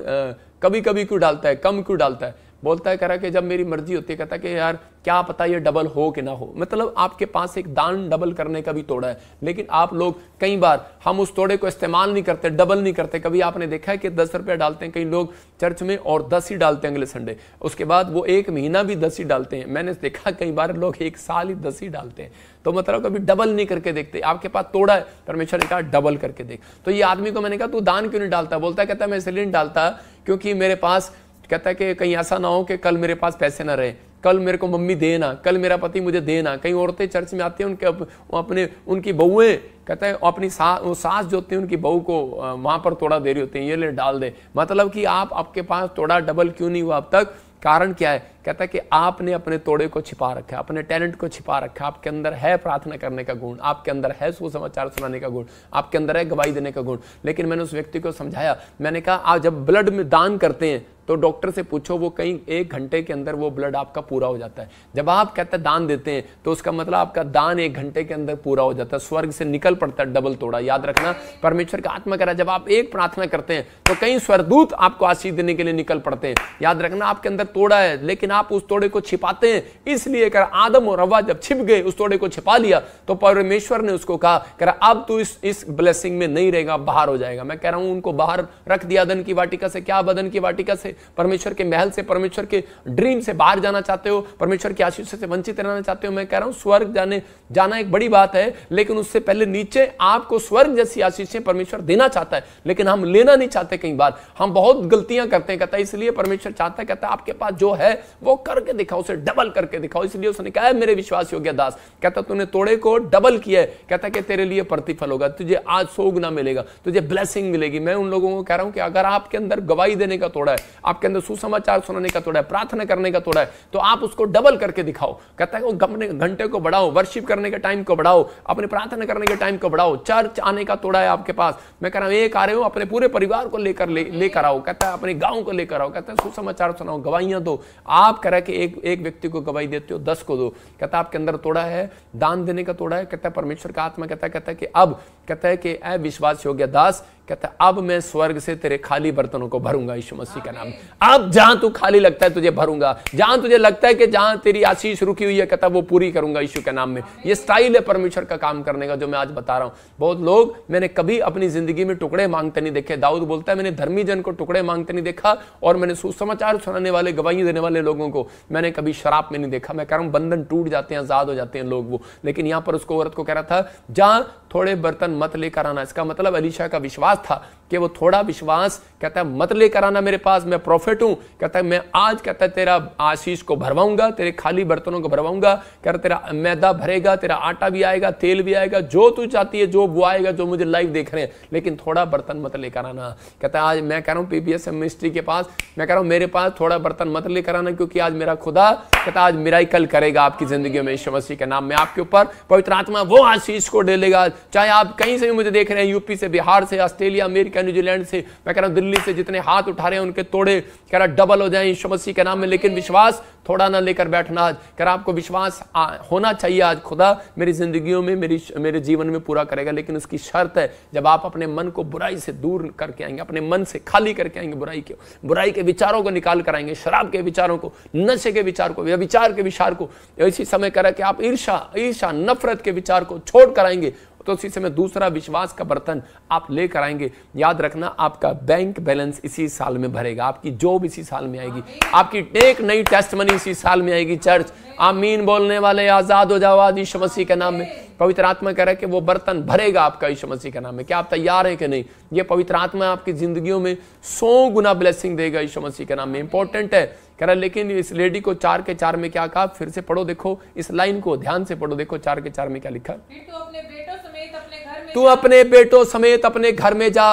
कभी कभी क्यों डालता है, कम क्यों डालता है? बोलता है कह रहा कि जब मेरी मर्जी होती है। कहता कि यार क्या पता ये डबल हो कि ना हो। मतलब आपके पास एक दान डबल करने का भी तोड़ा है, लेकिन आप लोग कई बार हम उस तोड़े को इस्तेमाल नहीं करते, डबल नहीं करते। कभी आपने देखा है कि 10 रुपया डालते हैं कई लोग चर्च में और 10 ही डालते हैं अगले संडे, उसके बाद वो 1 महीना भी 10 ही डालते हैं। मैंने देखा कई बार लोग 1 साल ही 10 ही डालते हैं। तो मतलब कभी डबल नहीं करके देखते। आपके पास तोड़ा है, परमेश्वर ने कहा डबल करके देख। तो ये आदमी को मैंने कहा तू दान क्यों नहीं डालता? बोलता है कहता मैं इसलिए नहीं डालता क्योंकि मेरे पास, कहता है कि कहीं ऐसा ना हो कि कल मेरे पास पैसे ना रहे, कल मेरे को मम्मी देना, कल मेरा पति मुझे देना। कई औरतें चर्च में आती हैं, उनकी बहुएं, कहता है अपनी सास जो होती है उनकी बहू को वहां पर तोड़ा दे रही होती है, ये ले डाल दे। मतलब कि आपके पास तोड़ा डबल क्यों नहीं हुआ अब तक? कारण क्या है? कहता है कि आपने अपने तोड़े को छिपा रखा है, अपने टैलेंट को छिपा रखा है। आपके अंदर है प्रार्थना करने का गुण, आपके अंदर है सुसमाचार सुनाने का गुण, आपके अंदर है गवाही देने का गुण। लेकिन मैंने उस व्यक्ति को समझाया, मैंने कहा आप जब ब्लड में दान करते हैं तो डॉक्टर से पूछो, वो कहीं 1 घंटे के अंदर वो ब्लड आपका पूरा हो जाता है। जब आप कहते हैं दान देते हैं तो उसका मतलब आपका दान 1 घंटे के अंदर पूरा हो जाता है, स्वर्ग से निकल पड़ता है डबल तोड़ा। याद रखना, परमेश्वर का आत्मा कह रहा है जब आप एक प्रार्थना करते हैं तो कई स्वर्गदूत आपको आशीष देने के लिए निकल पड़ते हैं। याद रखना, आपके अंदर तोड़ा है लेकिन आप उस तोड़े को छिपाते हैं। इसलिए कर आदम और हव्वा जब छिप गए, उस तोड़े को छिपा लिया, तो परमेश्वर ने उसको कहा कर अब तू इस ब्लेसिंग में नहीं रहेगा, बाहर हो जाएगा। मैं कह रहा हूं उनको बाहर रख दिया अदन की वाटिका से। क्या बदन की वाटिका से? परमेश्वर के महल से, परमेश्वर के ड्रीम से बाहर जाना चाहते हो, परमेश्वर की आशीष से वंचित रहना चाहते हो। मैं कह रहा हूं स्वर्ग जाना एक बड़ी बात है, लेकिन उससे पहले नीचे आपको स्वर्ग जैसी आशीषें परमेश्वर देना चाहता है, लेकिन हम लेना नहीं चाहते। कई बार हम बहुत गलतियां करते हैं। कहता है इसलिए परमेश्वर चाहता है, कहता है आपके पास जो है वो करके दिखाओ, उसे डबल करके दिखाओ। इसलिए उसने कहा मेरे विश्वास योग्य दास, कहता तूने तोड़े को डबल किया है, कहता कि तेरे लिए प्रतिफल होगा, तुझे आज 100 गुना मिलेगा, तुझे ब्लेसिंग मिलेगी। मैं उन लोगों को कह रहा हूं कि अगर आपके अंदर गवाही देने का तोड़ा है, आपके अंदर सुसमाचार सुनाने का तोड़ा है, प्रार्थना करने का तोड़ा है, तो आप उसको डबल करके दिखाओ। कहता है अपने घंटे को बढ़ाओ, वर्शिप करने के टाइम को बढ़ाओ, अपने प्रार्थना करने के टाइम को बढ़ाओ। चर्च आने का तोड़ा है आपके पास, मैं कह रहा हूं एक आ रहे हो, अपने पूरे परिवार को लेकर आओ। कहता है अपने गांव को लेकर आओ, कहता है सुसमाचार सुनाओ, गवाहियां दो। आप कह रहे कि एक व्यक्ति को गवाही देते हो, 10 को दो। कहता है आपके अंदर तोड़ा है, दान देने का तोड़ा है। कहता है परमेश्वर का आत्मा कहता है कि अब कहता है कि ऐ विश्वास योग्य दास, कहता है अब मैं स्वर्ग से तेरे खाली बर्तनों को भरूंगा यीशु मसीह का नाम। अब जहां तू खाली लगता है तुझे भरूंगा, जहां तुझे लगता है कि जहां तेरी आशीष रुकी हुई है, कहता है वो पूरी करूंगा यीशु के नाम में। ये स्टाइल है परमेश्वर का काम करने का जो मैं आज बता रहा हूं। बहुत लोग मैंने कभी अपनी जिंदगी में टुकड़े मांगते नहीं देखे। दाऊद बोलता है मैंने धर्मी जन को टुकड़े मांगते नहीं देखा, और मैंने सुसमाचार सुनाने वाले, गवाही देने वाले लोगों को मैंने कभी शराब में नहीं देखा। मैं कह रहा हूं बंधन टूट जाते हैं, आजाद हो जाते हैं लोग वो। लेकिन यहां पर उसको औरत को कह रहा था जहां थोड़े बर्तन मत लेकर आना। इसका मतलब एलीशा का विश्वास था कि वो थोड़ा विश्वास, कहता है मत लेकर आना मेरे पास, मैं प्रॉफिट हूं। कहता है मैं आज कहता है तेरा आशीष को भरवाऊंगा, तेरे खाली बर्तनों को भरवाऊंगा। कहता तेरा मैदा भरेगा, तेरा आटा भी आएगा, तेल भी आएगा, जो तू चाहती है जो वो आएगा, जो मुझे लाइव देख रहे हैं, लेकिन थोड़ा बर्तन मत लेकर आना। कहता है आज मैं कह रहा हूं पीपीएस मिनिस्ट्री के पास, मैं कह रहा हूं मेरे पास थोड़ा बर्तन मत लेकर आना, क्योंकि आज मेरा खुदा कहता आज मिराकल करेगा आपकी जिंदगी में यीशु मसीह के नाम में। आपके ऊपर पवित्र आत्मा वो आशीष को डालेगा। चाहे आप कहीं से भी मुझे देख रहे हैं, यूपी से, बिहार से, ऑस्ट्रेलिया, अमेरिका, न्यूजीलैंड से, मैं कह रहा हूं दिल्ली से, जितने हाथ उठा रहे हैं उनके तोड़े कह रहा डबल हो जाए यीशु मसीह के नाम में। लेकिन विश्वास थोड़ा ना लेकर बैठना। आज कह रहा आपको विश्वास होना चाहिए, आज खुदा मेरी जिंदगियों में, मेरे जीवन में पूरा करेगा। लेकिन उसकी शर्त है जब आप अपने मन को बुराई से दूर करके आएंगे, अपने मन से खाली करके आएंगे, बुराई के विचारों को निकाल कर आएंगे, शराब के विचारों को, नशे के विचार को, व्यभिचार के विचार को। इसी समय कह रहा है कि आप ईर्ष्या, नफरत के विचार को छोड़ कर आएंगे, तो उसी समय दूसरा विश्वास का बर्तन आप लेकर आएंगे। याद रखना आपका बैंक बैलेंस इसी साल में भरेगा, आपकी जॉब इसी साल में आएगी, आपकी एक नई टेस्टमनी इसी साल में आएगी। चर्च आमीन बोलने वाले आजाद हो जाओ आज यीशु मसीह के नाम में। पवित्र आत्मा कह रहा है कि वो बर्तन भरेगा आपका यीशु मसीह के नाम में। क्या आप तैयार हैं कि नहीं? ये पवित्र आत्मा आपकी जिंदगियों में 100 गुना ब्लेसिंग देगा यीशु मसीह के नाम में। इंपॉर्टेंट है कह रहा, लेकिन इस लेडी को 4 के 4 में क्या कहा? फिर से पढ़ो, देखो इस लाइन को ध्यान से पढ़ो, देखो 4 के 4 में क्या लिखा। तू अपने बेटों समेत अपने घर में जा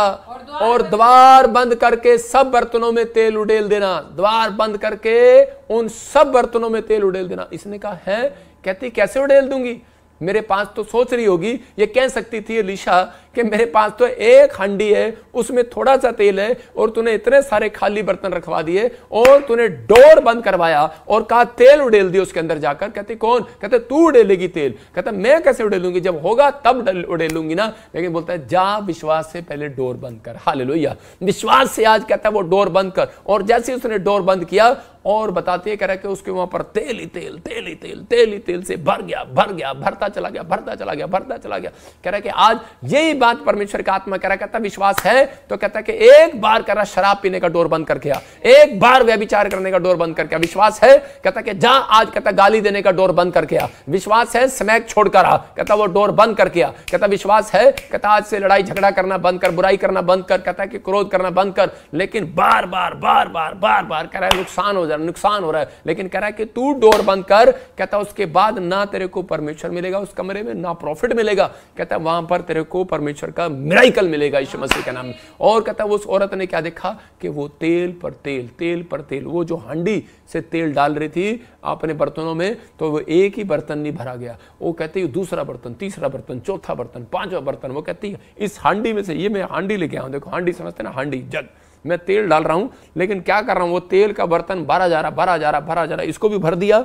और द्वार बंद करके सब बर्तनों में तेल उड़ेल देना। द्वार बंद करके उन सब बर्तनों में तेल उड़ेल देना। इसने कहा है, कहती कैसे उड़ेल दूंगी? मेरे पास तो सोच रही होगी, ये कह सकती थी एलीशा कि मेरे पास तो एक हांडी है, उसमें थोड़ा सा तेल है, और तूने इतने सारे खाली बर्तन रखवा दिए, और तूने डोर बंद करवाया और कहा तेल उड़ेल दिया उसके अंदर जाकर। कहते कौन? कहते तू उड़ेलेगी तेल। कहता मैं कैसे उड़ेलूंगी? जब होगा तब उड़ेलूंगी ना। लेकिन बोलता है जा विश्वास से पहले डोर बंद कर। हालेलुया, विश्वास से आज कहता है वो डोर बंद कर। और जैसे उसने डोर बंद किया, और बताते कह रहा कि उसके वहां पर तेल ही तेल से भर गया, भरता चला गया। कह रहा कि आज यही बात परमेश्वर का आत्मा कह रहा, कहता विश्वास है तो कहता कि एक बार कह रहा शराब पीने का डोर बंद करके आ, एक बार व्यभिचार करने का डोर बंद करके आ। विश्वास है कहता कि जा आज कहता गाली देने का डोर बंद करके आ। विश्वास है स्मैक छोड़कर आ, कहता वो डोर बंद करके आ। कहता विश्वास है कहता आज से लड़ाई झगड़ा करना बंद कर, बुराई करना बंद कर, कहता कि क्रोध करना बंद कर। लेकिन बार बार कह रहा है नुकसान हो जा रहा है, नुकसान हो रहा है, लेकिन कह रहा है कि तू डोर बंद कर। कहता है उसके बाद ना तेरे को परमेश्वर मिलेगा उस कमरे में, ना प्रॉफिट मिलेगा। कहता है वहां पर तेरे को परमेश्वर का मिराइकल मिलेगा यीशु मसीह के नाम में। और कहता है उस औरत ने क्या देखा कि वो तेल पर तेल, तेल पर तेल, वो जो हांडी से तेल डाल रही थी अपने बर्तनों में, तो वो एक ही बर्तन नहीं भरा गया। वो कहती है दूसरा बर्तन, तीसरा बर्तन, चौथा बर्तन, पांचवा बर्तन। वो कहती है इस हांडी में से, ये मैं हांडी लेके आऊं, देखो हांडी समझते ना, हांडी जग, मैं तेल डाल रहा हूं, लेकिन क्या कर रहा हूं, वो तेल का बर्तन भरा जा रहा, भरा जा रहा, भरा जा रहा, इसको भी भर दिया,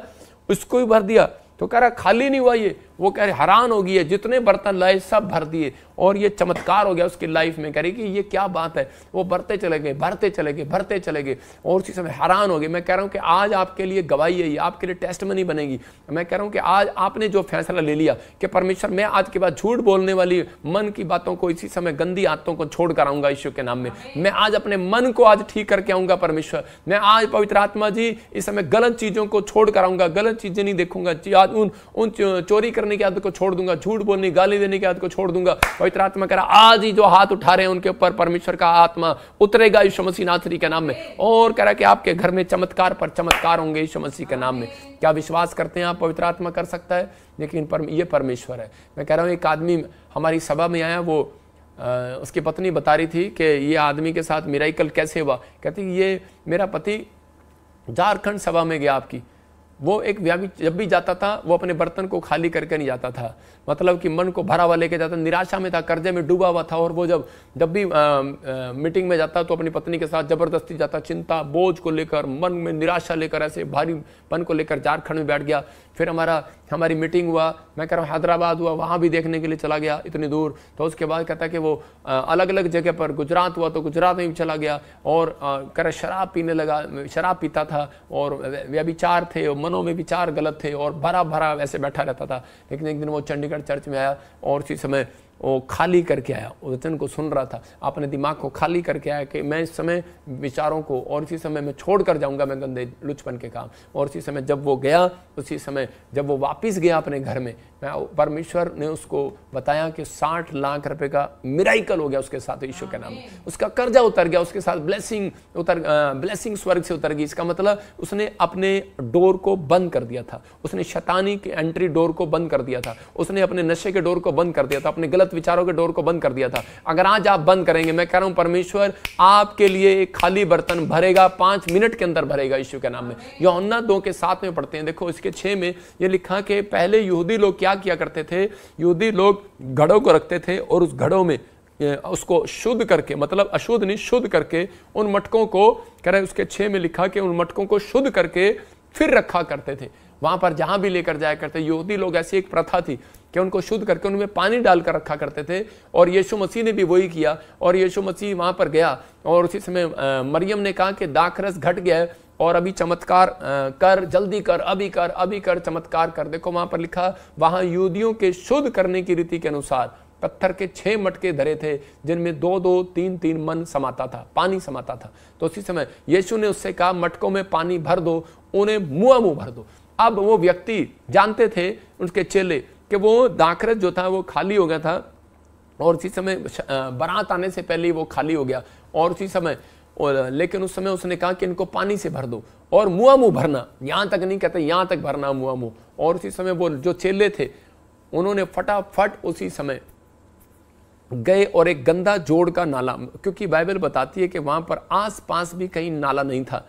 उसको भी भर दिया। तो कह रहा खाली नहीं हुआ ये, वो कह रहे हैरान हो गई है, जितने बर्तन लाए सब भर दिए। और ये चमत्कार हो गया उसकी लाइफ में। कह रही कि ये क्या बात है, वो भरते चले गए, भरते चले गए, भरते चले गए, और उसी समय हैरान हो गए। मैं कह रहा हूं कि आज आपके लिए गवाही है, ये आपके लिए टेस्टमनी बनेगी। मैं कह रहा हूं कि आज आपने जो फैसला ले लिया कि परमेश्वर मैं आज के बाद झूठ बोलने वाली मन की बातों को, इसी समय गंदी आदतों को छोड़ कर आऊंगा यीशु के नाम में। मैं आज अपने मन को आज ठीक करके आऊंगा परमेश्वर। मैं आज पवित्र आत्मा जी इस समय गलत चीजों को छोड़ कर आऊंगा, गलत चीजें नहीं देखूंगा। आज उन चोरी करने की आदत को छोड़ दूंगा, झूठ बोलने, गाली देने की आदत को छोड़ दूंगा। पवित्र आत्मा कह रहा आज ही जो हाथ उठा रहे हैं उनके ऊपर परमेश्वर का आत्मा उतरेगा यीशु मसीह नासरी के नाम में। और कह रहा कि आपके घर में चमत्कार पर चमत्कार होंगे यीशु मसीह के नाम में। क्या विश्वास करते हैं आप पवित्र आत्मा कर सकता है? लेकिन ये परमेश्वर है। मैं कह रहा हूं एक आदमी हमारी सभा में आया, वो उसकी पत्नी बता रही थी कि ये आदमी के साथ मिराइकल कैसे हुआ। कहती ये मेरा पति झारखंड सभा में गया आपकी, वो एक व्यापी जब भी जाता था वो अपने बर्तन को खाली करके नहीं जाता था, मतलब कि मन को भरा हुआ लेके जाता, निराशा में था, कर्जे में डूबा हुआ था। और वो जब भी मीटिंग में जाता तो अपनी पत्नी के साथ जबरदस्ती जाता, चिंता बोझ को लेकर, मन में निराशा लेकर, ऐसे भारीपन को लेकर झारखंड में बैठ गया। फिर हमारी मीटिंग हुआ, मैं कह रहा हूँ हैदराबाद हुआ, वहाँ भी देखने के लिए चला गया इतनी दूर। तो उसके बाद कहता कि वो अलग अलग जगह पर, गुजरात हुआ तो गुजरात में भी चला गया, और कह रहा शराब पीने लगा, शराब पीता था, और व्यभिचार थे, मनों में विचार गलत थे, और भरा भरा वैसे बैठा रहता था। लेकिन एक दिन वो चंडीगढ़ चर्च में आया और उसी समय वो खाली करके आया, वचन को सुन रहा था, अपने दिमाग को खाली करके आया कि मैं इस समय विचारों को, और इसी समय मैं छोड़ कर जाऊंगा मैं गंदे लुचपन के काम। और उसी समय जब वो गया, उसी समय जब वो वापस गया अपने घर में, परमेश्वर ने उसको बताया कि 60 लाख रुपए का मिराइकल हो गया उसके साथ यीशु के नाम में। उसका कर्जा उतर गया, उसके साथ ब्लेसिंग स्वर्ग से उतर गई। इसका मतलब उसने अपने डोर को बंद कर दिया था, उसने शैतानी के एंट्री डोर को बंद कर दिया था, उसने अपने नशे के डोर को बंद कर दिया था, अपने गलत विचारों के डोर को बंद कर दिया था। अगर आज आप बंद करेंगे, मैं कह रहा हूं परमेश्वर आपके लिए एक खाली बर्तन भरेगा, 5 मिनट के अंदर भरेगा यीशु के नाम में। यूहन्ना 2:7 में पढ़ते हैं, देखो इसके 6 में ये लिखा कि पहले यहूदी लोग क्या किया करते थे, यहूदी लोग घड़ों को रखते थे और उस घड़ों में उसको शुद्ध करके, मतलब अशुद्ध नहीं शुद्ध करके, उन मटकों को, कह रहे उसके 6 में लिखा कि उन मटकों को शुद्ध करके फिर रखा करते थे, वहां पर जहां भी लेकर जाया करते। यहूदी लोग ऐसी एक प्रथा थी कि उनको शुद्ध करके उनमें पानी डालकर रखा करते थे, और यीशु मसीह ने भी वही किया। और यीशु मसीह वहां पर गया और उसी समय मरियम ने कहा कि दाखरस घट गया है और अभी चमत्कार कर, जल्दी कर, अभी कर, अभी कर, चमत्कार कर। देखो वहां पर लिखा, वहां यहूदियों के शुद्ध करने की रीति के अनुसार पत्थर के 6 मटके धरे थे, जिनमें 2-2, 3-3 मन समाता था, पानी समाता था। तो उसी समय यीशु ने उससे कहा मटकों में पानी भर दो, उन्हें मुंह भर दो। अब वो व्यक्ति जानते थे, उनके चेले, कि वो दाखरस जो था वो खाली हो गया था, और उसी समय बारात आने से पहले वो खाली हो गया। और उसी समय लेकिन उस समय उसने कहा कि इनको पानी से भर दो, और मुंह भरना, यहां तक नहीं कहते, यहां तक भरना मुंह। और उसी समय वो जो चेले थे उन्होंने फटाफट उसी समय गए और एक गंदा जोड़ का नाला, क्योंकि बाइबल बताती है कि वहां पर आसपास भी कहीं नाला नहीं था,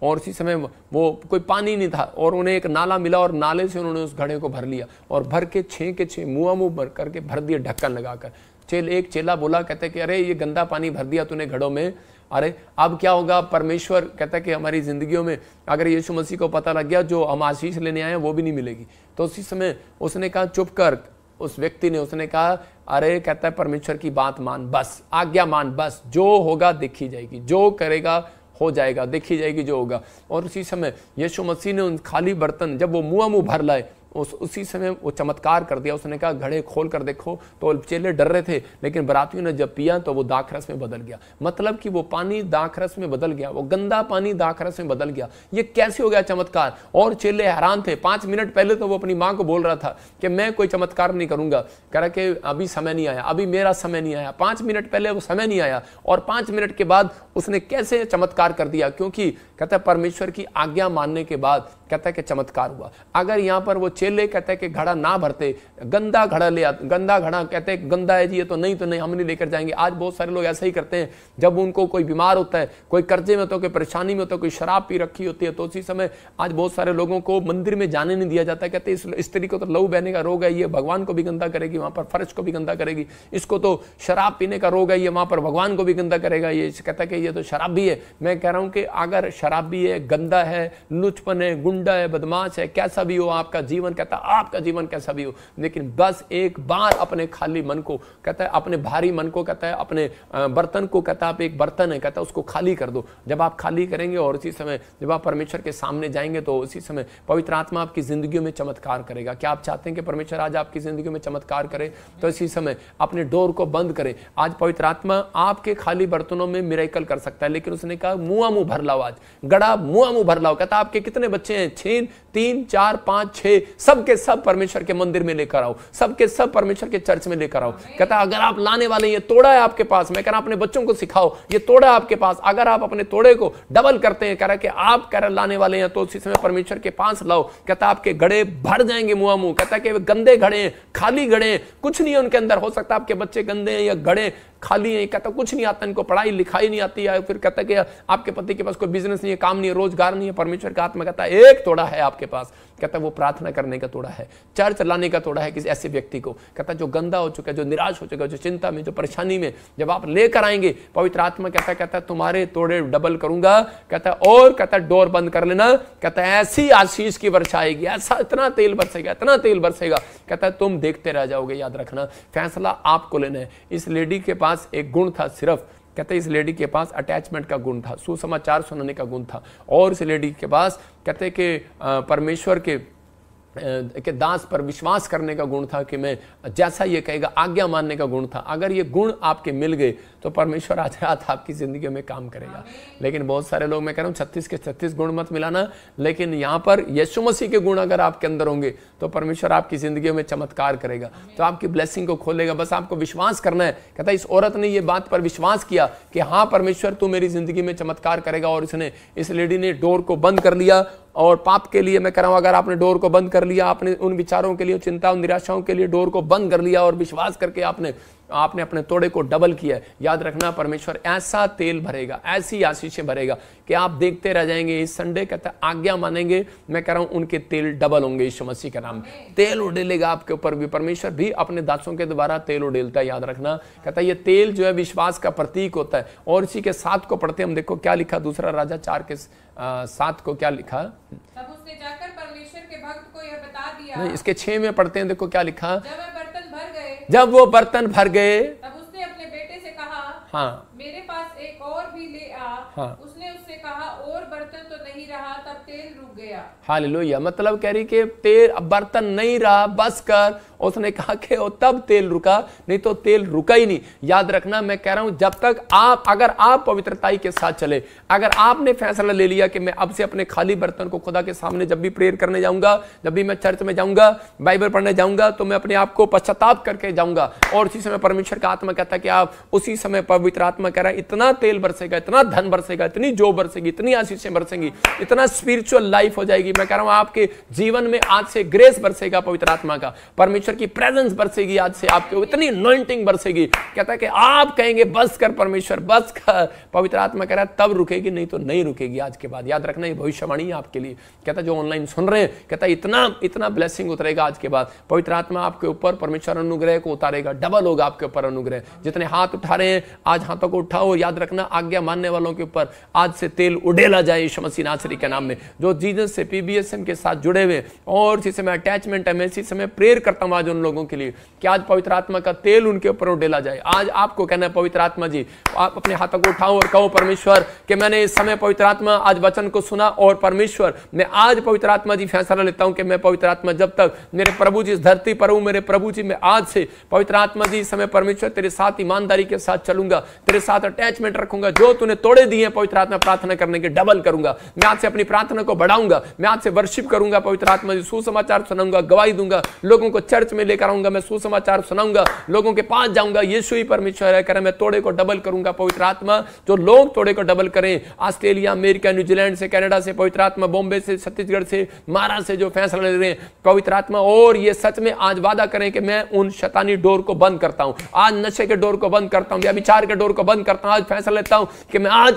और उसी समय वो कोई पानी नहीं था, और उन्हें एक नाला मिला, और नाले से उन्होंने उस घड़े को भर लिया, और भर के 6 के 6 मुंह भर करके भर दिए, ढक्कन लगाकर। एक चेला बोला, कहते कि अरे ये गंदा पानी भर दिया तूने घड़ों में, अरे अब क्या होगा। परमेश्वर कहता है कि हमारी जिंदगियों में अगर यीशु मसीह को पता लग गया, जो हम आशीष लेने आए हैं वो भी नहीं मिलेगी। तो उसी समय उसने कहा चुप कर, उस व्यक्ति ने, उसने कहा अरे, कहता है परमेश्वर की बात मान, बस आज्ञा मान, बस जो होगा देखी जाएगी, जो करेगा हो जाएगा, देखी जाएगी जो होगा। और उसी समय यीशु मसीह ने उन खाली बर्तन, जब वो मुंह भर लाए, उसी समय वो चमत्कार कर दिया। उसने कहा घड़े खोल कर देखो, तो चेले डर रहे थे, लेकिन बरातियों ने जब पिया तो वो दाखरस में बदल गया। मतलब कि वो पानी दाखरस में बदल गया, वो गंदा पानी दाखरस में बदल गया। ये कैसे हो गया चमत्कार? और चेले हैरान थे। 5 मिनट पहले तो वो अपनी मां को बोल रहा था कि मैं कोई चमत्कार नहीं करूंगा, कह रहा कि अभी समय नहीं आया, अभी मेरा समय नहीं आया। 5 मिनट पहले वो समय नहीं आया और 5 मिनट के बाद उसने कैसे चमत्कार कर दिया? क्योंकि कहता है परमेश्वर की आज्ञा मानने के बाद कहता है कि चमत्कार हुआ। अगर यहां पर वो चेले कहते हैं कि घड़ा ना भरते, गंदा घड़ा ले आते, गंदा घड़ा कहते हैं गंदा है जी, ये तो नहीं हम नहीं लेकर जाएंगे। आज बहुत सारे लोग ऐसा ही करते हैं, जब उनको कोई बीमार होता है, कोई कर्जे में होता है, कोई परेशानी में होता है, कोई शराब पी रखी होती है, तो उसी समय आज बहुत सारे लोगों को मंदिर में जाने नहीं दिया जाता। कहते हैं इस स्त्री को तो लहू बहने का रोग है, ये भगवान को भी गंदा करेगी, वहां पर फर्श को भी गंदा करेगी। इसको तो शराब पीने का रोग है, ये वहां पर भगवान को भी गंदा करेगा। ये कहता है कि ये तो शराब भी है। मैं कह रहा हूं कि अगर शराब भी है, गंदा है, लुचपन है, गुंडा है, बदमाश है, कैसा भी हो आपका जीवन, कहता है आपका जीवन कैसा भी हो, लेकिन बस एक बार अपने खाली मन को, कहता है अपने भारी मन को, कहता है अपने बर्तन को, कहता है आप एक बर्तन है, कहता है उसको खाली कर दो। जब आप खाली करेंगे और उसी समय जब आप परमेश्वर के सामने जाएंगे तो उसी समय पवित्र आत्मा आपकी जिंदगी में चमत्कार करेगा। क्या आप चाहते हैं कि परमेश्वर आज आपकी जिंदगी में चमत्कार करे? तो इसी समय अपने डोर को बंद करें। आज पवित्र आत्मा आपके खाली बर्तनों में मिरेकल कर सकता है, लेकिन उसने कहा मुंह भर लाओ, आज गड़ा मुंह भर लाओ। कहता आपके कितने बच्चे हैं? 6, 3, 4, 5, 6, सबके सब परमेश्वर के मंदिर में लेकर आओ, सबके सब परमेश्वर के चर्च में लेकर आओ। कहता अगर आप लाने वाले, ये तोड़ा है आपके पास, मैं कह रहा अपने बच्चों को सिखाओ, ये तोड़ा है आपके पास, अगर आप अपने तोड़े को डबल करते हैं, कह रहा कि आप कह रहे लाने वाले हैं, तो उसी समय परमेश्वर के पास लाओ। कहता आपके घड़े भर जाएंगे मुंह। कहता कि गंदे घड़े हैं, खाली घड़े हैं, कुछ नहीं है उनके अंदर। हो सकता है आपके बच्चे गंदे हैं या घड़े खाली है, कहता कुछ नहीं आता, इनको पढ़ाई लिखाई नहीं आती है, फिर कहता कि आपके पति के पास कोई बिजनेस नहीं है, काम नहीं है, रोजगार नहीं है। परमेश्वर का आत्मा कहता है एक तोड़ा है आपके पास, कहता वो प्रार्थना करने का तोड़ा है, चर्च लाने का तोड़ा है किसी ऐसे व्यक्ति को। कहता जो गंदा हो चुका है, जो निराश हो चुका है, जो चिंता में, जो परेशानी में, जब आप लेकर आएंगे पवित्र आत्मा कहता तुम्हारे तोड़े डबल करूंगा। कहता और कहता डोर बंद कर लेना। कहता ऐसी आशीष की वर्षा आएगी, ऐसा इतना तेल बरसेगा, इतना तेल बरसेगा, कहता तुम देखते रह जाओगे। याद रखना फैसला आपको लेना है। इस लेडी के पास एक गुण था सिर्फ, कहते इस लेडी के पास अटैचमेंट का गुण था, सुसमाचार सुनाने का गुण था, और इस लेडी के पास कहते कि परमेश्वर के दास पर विश्वास करने का गुण था कि मैं जैसा ये कहेगा आज्ञा मानने का गुण था। अगर ये गुण आपके मिल गए तो परमेश्वर आज रात आपकी जिंदगी में काम करेगा। लेकिन बहुत सारे लोग, मैं कह रहा हूँ 36 के 36 गुण मत मिलाना, लेकिन यहाँ पर यीशु मसीह के गुण अगर आपके अंदर होंगे तो परमेश्वर आपकी जिंदगी में चमत्कार करेगा, तो आपकी ब्लेसिंग को खोलेगा। बस आपको विश्वास करना है। कहता इस औरत ने ये बात पर विश्वास किया कि हाँ परमेश्वर तू मेरी जिंदगी में चमत्कार करेगा, और इसने, इस लेडी ने डोर को बंद कर लिया। और पाप के लिए मैं कह रहा हूं, अगर आपने डोर को बंद कर लिया, आपने उन विचारों के लिए, चिंता, निराशाओं के लिए डोर को बंद कर लिया और विश्वास करके आपने अपने तोड़े को डबल किया है, याद रखना परमेश्वर ऐसा तेल भरेगा, ऐसी आशीषें भरेगा कि आप देखते रह जाएंगे। इस संडे कहता आज्ञा मानेंगे, मैं कह रहा हूं उनके तेल डबल होंगे। यीशु मसीह का नाम तेल उड़ेलेगा आपके ऊपर भी। परमेश्वर भी अपने दासों के द्वारा तेल उड़ेलता है, याद रखना। कहता ये तेल जो है विश्वास का प्रतीक होता है। और इसी के 7 को पढ़ते हम, देखो क्या लिखा, दूसरा राजा 4 के 7 को क्या लिखा। तब उसने जाकर परमेश्वर के भक्त को यह बता दिया। नहीं, इसके 6 में पढ़ते हैं, देखो क्या लिखा। जब वो बर्तन भर गए तब उसने अपने बेटे से कहा, हाँ मेरे पास एक और भी ले आ। हाँ। उसने उससे कहा, और बर्तन तो नहीं रहा। तब तेल रुक गया। हालेलुया। मतलब कह रही कि तेल, बर्तन नहीं रहा, बस कर। उसने कहा कि तब तेल रुका, नहीं तो तेल रुका ही नहीं। याद रखना मैं कह रहा हूं, जब तक आप, अगर आप पवित्रताई के साथ चले, अगर आपने फैसला ले लिया कि मैं अब से अपने खाली बर्तन को खुदा के सामने जब भी प्रेयर करने जाऊंगा, जब भी मैं चर्च में जाऊंगा, बाइबल पढ़ने जाऊंगा, तो मैं अपने आप को पश्चाताप करके जाऊंगा। और उसी समय परमेश्वर का आत्मा कहता है कि आप उसी समय, पवित्र आत्मा कह रहा है इतना तेल बरसेगा, इतना धन बरसेगा, इतनी जो बरसेगी, इतनी आशीषें बरसेंगी, इतना स्पिरिचुअल लाइफ हो जाएगी। मैं कह रहा हूं आपके जीवन में आज से ग्रेस बरसेगा पवित्र आत्मा का, परमेश्वर की प्रेजेंस बरसेगी आज से आपके, इतनी अनॉइंटिंग बरसेगी। कहता है कि आप कहेंगे बस कर परमेश्वर, बस कर। पवित्र आत्मा कह रहा है तब रुकेगी, नहीं तो नहीं रुकेगी आज के बाद। याद रखना ये भविष्यवाणी है आपके लिए। कहता जो ऑनलाइन सुन रहे हैं, कहता इतना ब्लेसिंग उतरेगा आज के बाद। पवित्र आत्मा आपके ऊपर परमेश्वर अनुग्रह को उतारेगा, डबल होगा आपके ऊपर अनुग्रह। जितने हाथ उठा रहे हैं आज हाथों को उठाओ। याद रखना आज्ञा मानने वालों के ऊपर आज से तेल उड़ेला जाए यीशु मसीह नासरी के नाम में। जो जीसस से PBSM के साथ जुड़े हुए और इसी समय अटैचमेंट है, मैं इसी समय प्रेयर करता हूं आज उन लोगों के लिए कि आज पवित्र आत्मा का तेल उनके ऊपर उडेला जाए। आज आपको कहना है पवित्र आत्मा जी, आप अपने हाथों को उठाओ और कहो परमेश्वर कि मैंने इस समय पवित्र आत्मा आज वचन को सुना, और परमेश्वर मैं आज पवित्र आत्मा जी फैसला लेता हूं कि मैं पवित्र आत्मा जब तक मेरे प्रभु जी इस धरती पर हूं, मेरे प्रभु जी मैं आज से पवित्र आत्मा जी इस समय परमेश्वर तेरे साथ ईमानदारी के साथ चलूंगा, तेरे साथ अटैचमेंट रखूंगा, जो तूने तोड़े दिए पवित्र आत्मा प्रार्थना करने के डबल करूंगा। मैं आज से अपनी प्रार्थना को बढ़ाऊंगा, मैं आज से वर्शिप करूंगा पवित्र आत्मा जी, सुसमाचार सुनाऊंगा, गवाही दूंगा, लोगों को चर्च में लेकर आऊंगा, मैं सुसमाचार सुनाऊंगा, लोगों के पास जाऊंगा। यीशु ही परमेश्वर है, मैं तोड़े को डबल करूंगा पवित्र आत्मा, जो लोग तोड़े को डबल करें ऑस्ट्रेलिया, अमेरिका, न्यूजीलैंड से, कनाडा से पवित्र आत्मा, बॉम्बे से, छत्तीसगढ़ से, महाराष्ट्र से जो फैसला ले रहे हैं पवित्र आत्मा, और ये सच में आज वादा करें कि मैं उन शैतानी डोर को बंद करता हूं, आज नशे के डोर को बंद करता हूं, व्यभिचार के डोर को बंद करता हूं। आज फैसला लेता हूं कि मैं आज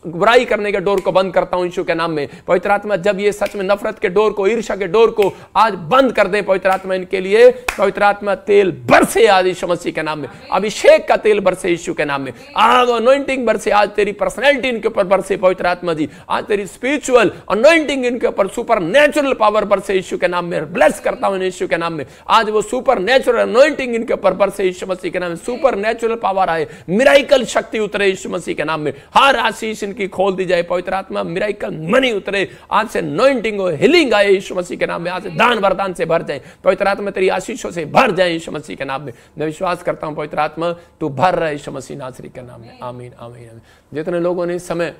बुराई करने के डोर को बंद करता हूं यीशु के नाम में। पवित्र आत्मा जब ये सच में नफरत के डोर को, ईर्ष्या के डोर को आज बंद कर दें पवित्र आत्मा, इनके लिए पवित्र आत्मा तेल बरसे आज यीशु मसीह के नाम में, अभिषेक का तेल बरसे यीशु के नाम में, आज अनॉइंटिंग बरसे, आज तेरी पर्सनैलिटी इनके ऊपर बरसे पवित्र आत्मा जी, आज तेरी स्पिरिचुअल अनॉइंटिंग इनके ऊपर, सुपर नेचुरल पावर बरसे यीशु के नाम में। ब्लेस करता हूं यीशु के नाम में, आज वो सुपर नेचुरल अनॉइंटिंग इनके ऊपर बरसे यीशु मसीह के नाम में, सुपर नेचुरल पावर आए, मिराइकल शक्ति उतरे यीशु मसीह के नाम में, हर आशीष इनकी खोल दी जाए पवित्र आत्मा, मिराइकल मनी उतरे, आज से अनॉइंटिंग और हीलिंग आए यीशु मसीह के नाम में, आज से दान वरदान से भर जाए पवित्र आत्मा, तेरी आशीषों से भर जाए यीशु मसीह के नाम में। मैं विश्वास करता हूं पवित्र आत्मा तू भर रहा है यीशु मसीह नासरी के नाम में। आमीन आमीन आमीन। जितने लोगों ने इस समय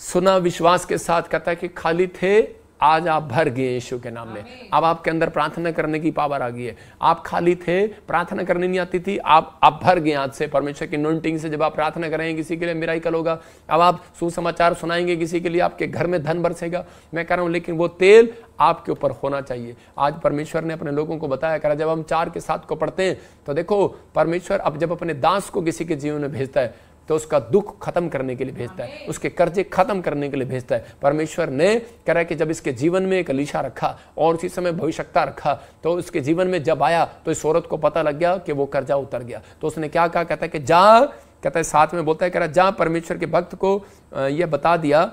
सुना विश्वास के साथ, कहता है कि खाली थे, आज आप भर गए यीशु के नाम में। अब आपके अंदर प्रार्थना करने की पावर आ गई है। आप खाली थे, प्रार्थना करनी नहीं आती थी, आप भर गए आज से परमेश्वर की अनॉइंटिंग से। जब आप प्रार्थना करेंगे किसी के लिए मिराकल होगा, अब आप सुसमाचार सुनाएंगे किसी के लिए, आपके घर में धन बरसेगा। मैं कह रहा हूं लेकिन वो तेल आपके ऊपर होना चाहिए। आज परमेश्वर ने अपने लोगों को बताया, करा जब हम 4 के 7 को पढ़ते हैं तो देखो परमेश्वर अब जब अपने दास को किसी के जीवन में भेजता है तो उसका दुख खत्म करने के लिए भेजता है, उसके कर्जे खत्म करने के लिए भेजता है। परमेश्वर ने कह रहा है कि जब इसके जीवन में एक एलीशा रखा और उसी समय भविष्यवक्ता रखा, तो उसके जीवन में जब आया तो इस औरत को पता लग गया कि वो कर्जा उतर गया। तो उसने क्या कहा, कहता है कि जा, कहता है साथ में बोलता है, कह रहा जा परमेश्वर के भक्त को यह बता दिया।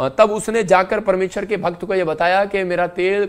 तब उसने जाकर परमेश्वर के भक्त को यह बताया कि मेरा तेल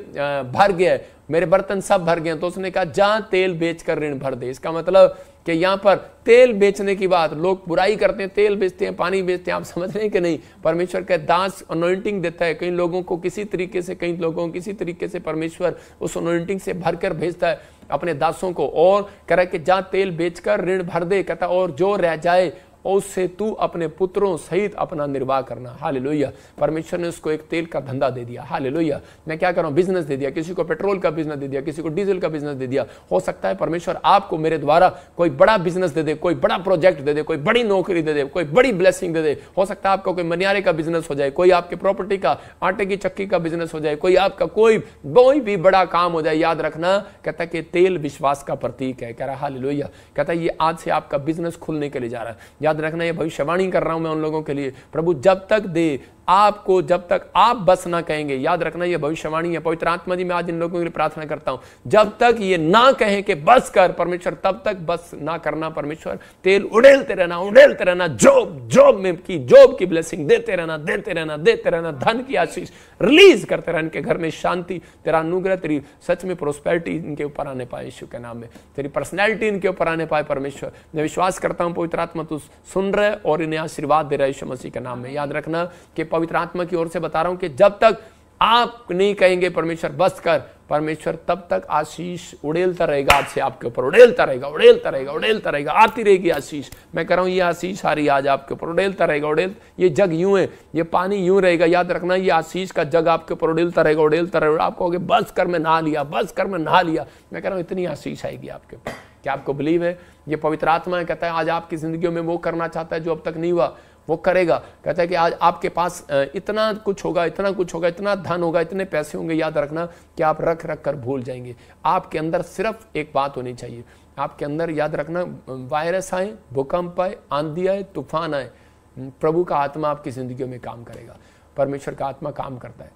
भर गया, मेरे बर्तन सब भर गए। तो उसने कहा जा तेल बेचकर ऋण भर दे। इसका मतलब कि यहाँ पर तेल बेचने की बात, लोग बुराई करते हैं, तेल बेचते हैं, पानी बेचते हैं, आप समझ रहे हैं कि नहीं। परमेश्वर का दास अनॉइंटिंग देता है, कई लोगों को किसी तरीके से, कई लोगों को किसी तरीके से परमेश्वर उस अनॉइंटिंग से भरकर भेजता है अपने दासों को, और कह रहा है कि जा तेल बेचकर ऋण भर दे। कहता और जो रह जाए और उससे तू अपने पुत्रों सहित अपना निर्वाह करना। हालेलुया। परमेश्वर ने उसको एक तेल का धंधा दे दिया। हालेलुया। मैं क्या कर रहा हूं, बिजनेस दे दिया, किसी को पेट्रोल का बिजनेस दे दिया, किसी को डीजल का बिजनेस दे दिया। हो सकता है परमेश्वर आपको मेरे द्वारा कोई बड़ा बिजनेस दे दे, कोई बड़ा प्रोजेक्ट दे दे, कोई बड़ी नौकरी दे दे, कोई बड़ी ब्लेसिंग दे दे। हो सकता है आपका कोई मनियारे का बिजनेस हो जाए, कोई आपके प्रॉपर्टी का, आटे की चक्की का बिजनेस हो जाए, कोई आपका कोई भी बड़ा काम हो जाए। याद रखना, कहता है कि तेल विश्वास का प्रतीक है। कह रहा हालेलुया। कहता है ये आज से आपका बिजनेस खुलने के लिए जा रहा है। याद रखना, ये भविष्यवाणी कर रहा हूं मैं उन लोगों के लिए, प्रभु जब तक दे आपको, जब तक आप बस ना कहेंगे। याद रखना ये भविष्यवाणी है। पवित्र आत्मा जी मैं आज इन लोगों के लिए प्रार्थना करता हूं, जब तक ये ना कहें कि बस कर परमेश्वर, तब तक बस ना करना परमेश्वर। तेल उड़ेलते रहना, उड़ेलते रहना, जॉब में की जॉब की ब्लेसिंग देते रहना, देते रहना, देते रहना, धन की आशीष रिलीज करते रहना, इनके घर में शांति, तेरा अनुग्रह, तेरी सच में प्रोस्पेरिटी इनके ऊपर आने पाए यीशु के नाम में, तेरी पर्सनैलिटी इनके ऊपर आने पाए परमेश्वर। मैं विश्वास करता हूं पवित्र आत्मा तू सुन रहे और इन्हें आशीर्वाद दे रहा है यीशु मसीह के नाम में। याद रखना कि पवित्र आत्मा की ओर से बता रहा हूं कि जब तक आप नहीं कहेंगे परमेश्वर बस कर परमेश्वर, तब तक आशीष उड़ेलता रहेगा, आज से आपके ऊपर उड़ेलता रहेगा, उड़ेलता रहेगा, उड़ेलता रहेगा, आती रहेगी आशीष। मैं कह रहा हूं ये आशीष आ रही है आज आपके ऊपर, उड़ेलता रहेगा, ये जग यूं है, ये पानी यूं रहेगा। याद रखना ये आशीष का जग आपके ऊपर उड़ेलता रहेगा, उड़ेलता रहेगा। आप कहोगे बस कर मैं नहा लिया, बस कर मैं नहा लिया। मैं कह रहा हूं इतनी आशीष आएगी आपके ऊपर। क्या आपको बिलीव है? ये पवित्र आत्मा है, कहता है आज आपकी जिंदगी में वो करना चाहता है जो अब तक नहीं हुआ, वो करेगा। कहता है कि आज आपके पास इतना कुछ होगा, इतना कुछ होगा, इतना धन होगा, इतने पैसे होंगे। याद रखना कि आप रख रख कर भूल जाएंगे। आपके अंदर सिर्फ एक बात होनी चाहिए, आपके अंदर याद रखना, वायरस आए, भूकंप आए, आंधी आए, तूफान आए, प्रभु का आत्मा आपकी जिंदगियों में काम करेगा। परमेश्वर का आत्मा काम करता है।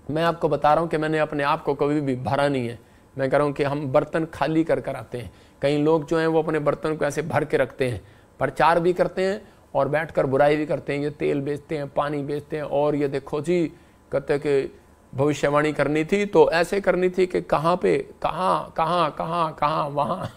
मैं आपको बता रहा हूं कि मैंने अपने आप को कभी भी भरा नहीं है। मैं कह रहा हूं कि हम बर्तन खाली कर कर आते हैं। कई लोग जो हैं वो अपने बर्तन को ऐसे भर के रखते हैं, प्रचार भी करते हैं और बैठकर बुराई भी करते हैं। ये तेल बेचते हैं, पानी बेचते हैं, और ये देखो जी कहते हैं कि भविष्यवाणी करनी थी तो ऐसे करनी थी कि कहाँ पे कहाँ वहाँ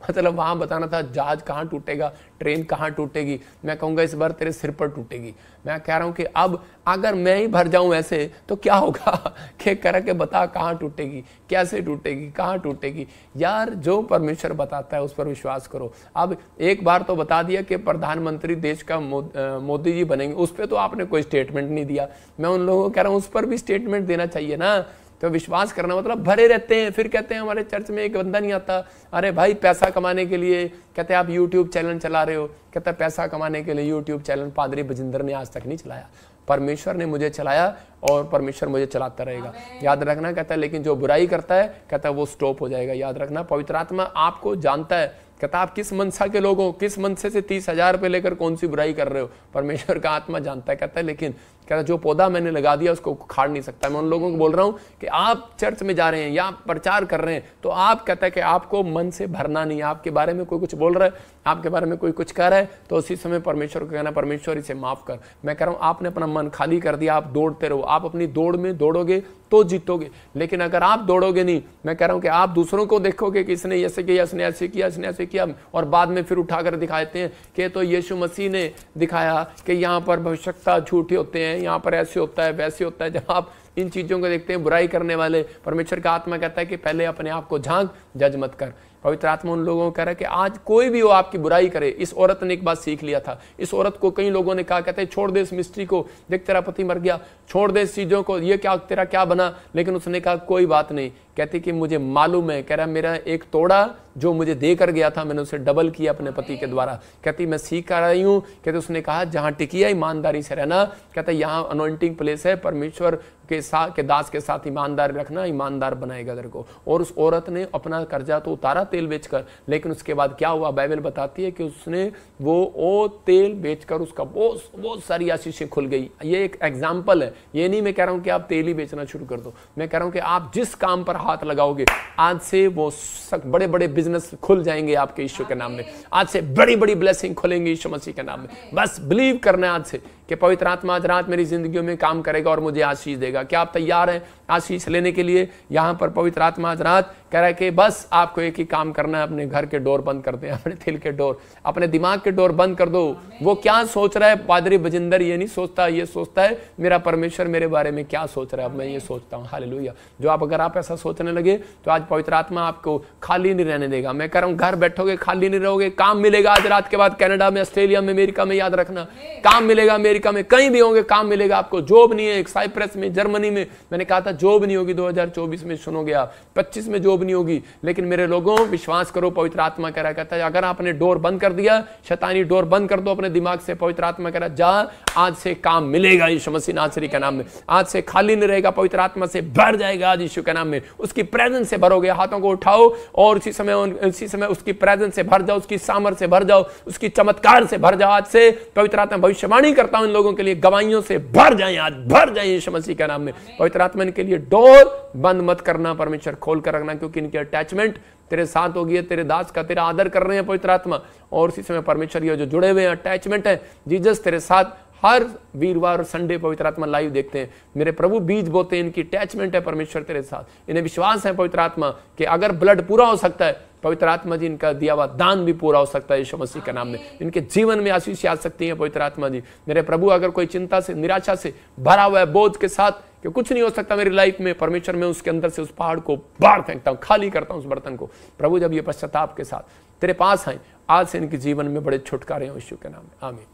मतलब वहाँ बताना था जहाज कहाँ टूटेगा, ट्रेन कहाँ टूटेगी। मैं कहूँगा इस बार तेरे सिर पर टूटेगी। मैं कह रहा हूँ कि अब अगर मैं ही भर जाऊँ ऐसे तो क्या होगा कि कर के बता कहाँ टूटेगी, कैसे टूटेगी, कहाँ टूटेगी। यार जो परमेश्वर बताता है उस पर विश्वास करो। अब एक बार तो बता दिया कि प्रधानमंत्री देश का मोदी जी बनेंगे, उस पर तो आपने कोई स्टेटमेंट नहीं दिया। मैं उन लोगों को कह रहा हूँ उस पर भी स्टेटमेंट देना चाहिए ना। तो विश्वास करना मतलब भरे रहते हैं, फिर कहते हैं हमारे चर्च में एक बंदा नहीं आता। अरे भाई पैसा कमाने के लिए कहते हैं आप यूट्यूब चैनल चला रहे हो, कहता है पैसा कमाने के लिए यूट्यूब चैनल पादरी बजिंदर ने आज तक नहीं चलाया, परमेश्वर ने मुझे चलाया और परमेश्वर मुझे चलाता रहेगा। याद रखना, कहता है लेकिन जो बुराई करता है कहता है वो स्टॉप हो जाएगा। याद रखना पवित्र आत्मा आपको जानता है, कहता आप किस मनसा के लोग हो, किस मनसे से 30,000 पे लेकर कौन सी बुराई कर रहे हो, परमेश्वर का आत्मा जानता है। कहता है लेकिन कहता जो पौधा मैंने लगा दिया उसको उखाड़ नहीं सकता। मैं उन लोगों को बोल रहा हूँ कि आप चर्च में जा रहे हैं या प्रचार कर रहे हैं तो आप कहता है कि आपको मन से भरना नहीं। आपके बारे में कोई कुछ बोल रहा है, आपके बारे में कोई कुछ कह रहा है तो उसी समय परमेश्वर को कहना परमेश्वर इसे माफ कर। मैं कह रहा हूँ आपने अपना मन खाली कर दिया, आप दौड़ते रहो। आप अपनी दौड़ में दौड़ोगे तो जीतोगे, लेकिन अगर आप दौड़ोगे नहीं, मैं कह रहा हूँ कि आप दूसरों को देखोगे कि इसने ऐसे किया, इसने ऐसे किया, इसने ऐसे किया, और बाद में फिर उठाकर दिखाते हैं कि तो यीशु मसीह ने दिखाया कि यहाँ पर भविष्यवक्ता झूठे होते हैं, यहाँ पर ऐसे होता है वैसे होता है। जब आप इन चीजों को देखते हैं बुराई करने वाले, परमेश्वर का आत्मा कहता है कि पहले अपने आप को झांक, जज मत कर। पवित्र आत्मा उन लोगों को कह रहा है कि आज कोई भी हो आपकी बुराई करे। इस औरत ने एक बात सीख लिया था। इस औरत को कई लोगों ने कहा, कहते हैं छोड़ दे इस मिस्ट्री को, देख तेरा पति मर गया, छोड़ दे इस चीजों को, ये क्या तेरा क्या बना। लेकिन उसने कहा कोई बात नहीं, कहती कि मुझे मालूम है, कह रहा मेरा एक तोड़ा जो मुझे देकर गया था मैंने उसे डबल किया अपने पति के द्वारा। कहती मैं सीख कर रही हूँ। कहते उसने कहा जहां टिकी है ईमानदारी से रहना, कहता यहाँ अनॉइंटिंग प्लेस है, परमेश्वर के साथ के दास के साथ ईमानदारी रखना, ईमानदार बनाएगा तेरे को। और उस औरत ने अपना कर्जा तो उतारा तेल बेचकर, लेकिन उसके बाद क्या हुआ बाइबल बताती है कि उसने वो तेल बेचकर उसका बहुत सारी आशीषें खुल गई। ये एक एग्जाम्पल है, ये नहीं मैं कह रहा हूँ कि आप तेल ही बेचना शुरू कर दो। मैं कह रहा हूँ कि आप जिस काम पर हाथ लगाओगे आज से वो बड़े बड़े बिजनेस खुल जाएंगे आपके यीशु के नाम में। आज से बड़ी बड़ी ब्लेसिंग खुलेंगी यीशु मसीह के नाम में। बस बिलीव करना है आज से कि पवित्र आत्मा आज रात मेरी जिंदगी में काम करेगा और मुझे आशीष देगा। क्या आप तैयार हैं आशीष लेने के लिए? यहाँ पर पवित्र आत्मा आज रात कह रहा है कि बस आपको एक ही काम करना है, अपने घर के डोर बंद कर दें, अपने दिल के डोर, अपने दिमाग के डोर बंद कर दो। वो क्या सोच रहा है पादरी बजिंदर ये नहीं सोचता, ये सोचता है मेरा परमेश्वर मेरे बारे में क्या सोच रहा है, अब मैं ये सोचता हूँ। हालेलुया। जो अगर आप ऐसा सोचने लगे तो आज पवित्र आत्मा आपको खाली नहीं रहने देगा। मैं कह रहा हूँ घर बैठोगे खाली नहीं रहोगे, काम मिलेगा आज रात के बाद। कनाडा में, ऑस्ट्रेलिया में, अमेरिका में, याद रखना काम मिलेगा। अमेरिका में कहीं भी होंगे काम मिलेगा आपको। जॉब नहीं है, साइप्रस में, जर्मनी में, मैंने कहा था जॉब नहीं होगी 2024 में, सुनोगे आप 25 में जॉब नहीं होगी। लेकिन मेरे लोगों विश्वास करो, पवित्र आत्मा कह रहा कहता है अगर आपने डोर बंद कर दिया, शैतानी डोर बंद कर दो अपने दिमाग से। पवित्र आत्मा कह रहा जा आज से काम मिलेगा यीशु मसीह नासरी के नाम में। आज से खाली नहीं रहेगा, पवित्र आत्मा से भर जाएगा आज यीशु के नाम में। उसकी प्रेजेंस से भरोगे। हाथों को उठाओ और उसी समय उसकी प्रेजेंस से भर जाओ, उसकी सामर्थ से भर जाओ, उसकी चमत्कार से भर जाओ। आज से पवित्र आत्मा भविष्यवाणी करता हूं इन लोगों के लिए, गवाहियों से भर जाए, आज भर जाए यीशु मसीह के नाम में। पवित्र आत्मा के लिए डोर बंद मत करना, परमेश्वर खोल कर रखना, क्योंकि इनकी अटैचमेंट तेरे साथ होगी। तेरे दास का तेरा आदर कर रहे हैं पवित्र आत्मा, और उसी समय परमेश्वर ये जो जुड़े हुए हैं अटैचमेंट है, जीसस तेरे साथ हर वीरवार और संडे पवित्र आत्मा लाइव देखते हैं। मेरे प्रभु बीज बोते हैं, इनकी अटैचमेंट है परमेश्वर तेरे साथ। इन्हें विश्वास है पवित्र आत्मा कि अगर ब्लड पूरा हो सकता है, पवित्र आत्मा जी इनका दिया हुआ दान भी पूरा हो सकता है यीशु मसीह के नाम में। इनके जीवन में आशीष आ सकती है पवित्र आत्मा जी। मेरे प्रभु अगर कोई चिंता से, निराशा से भरा हुआ है, बोझ के साथ कि कुछ नहीं हो सकता मेरी लाइफ में, परमेश्वर मैं उसके अंदर से उस पहाड़ को बाहर फेंकता हूं, खाली करता हूं उस बर्तन को। प्रभु जब ये पश्चाताप के साथ तेरे पास आए, आज से इनके जीवन में बड़े छुटकारे हो यीशु के नाम में, आमीन।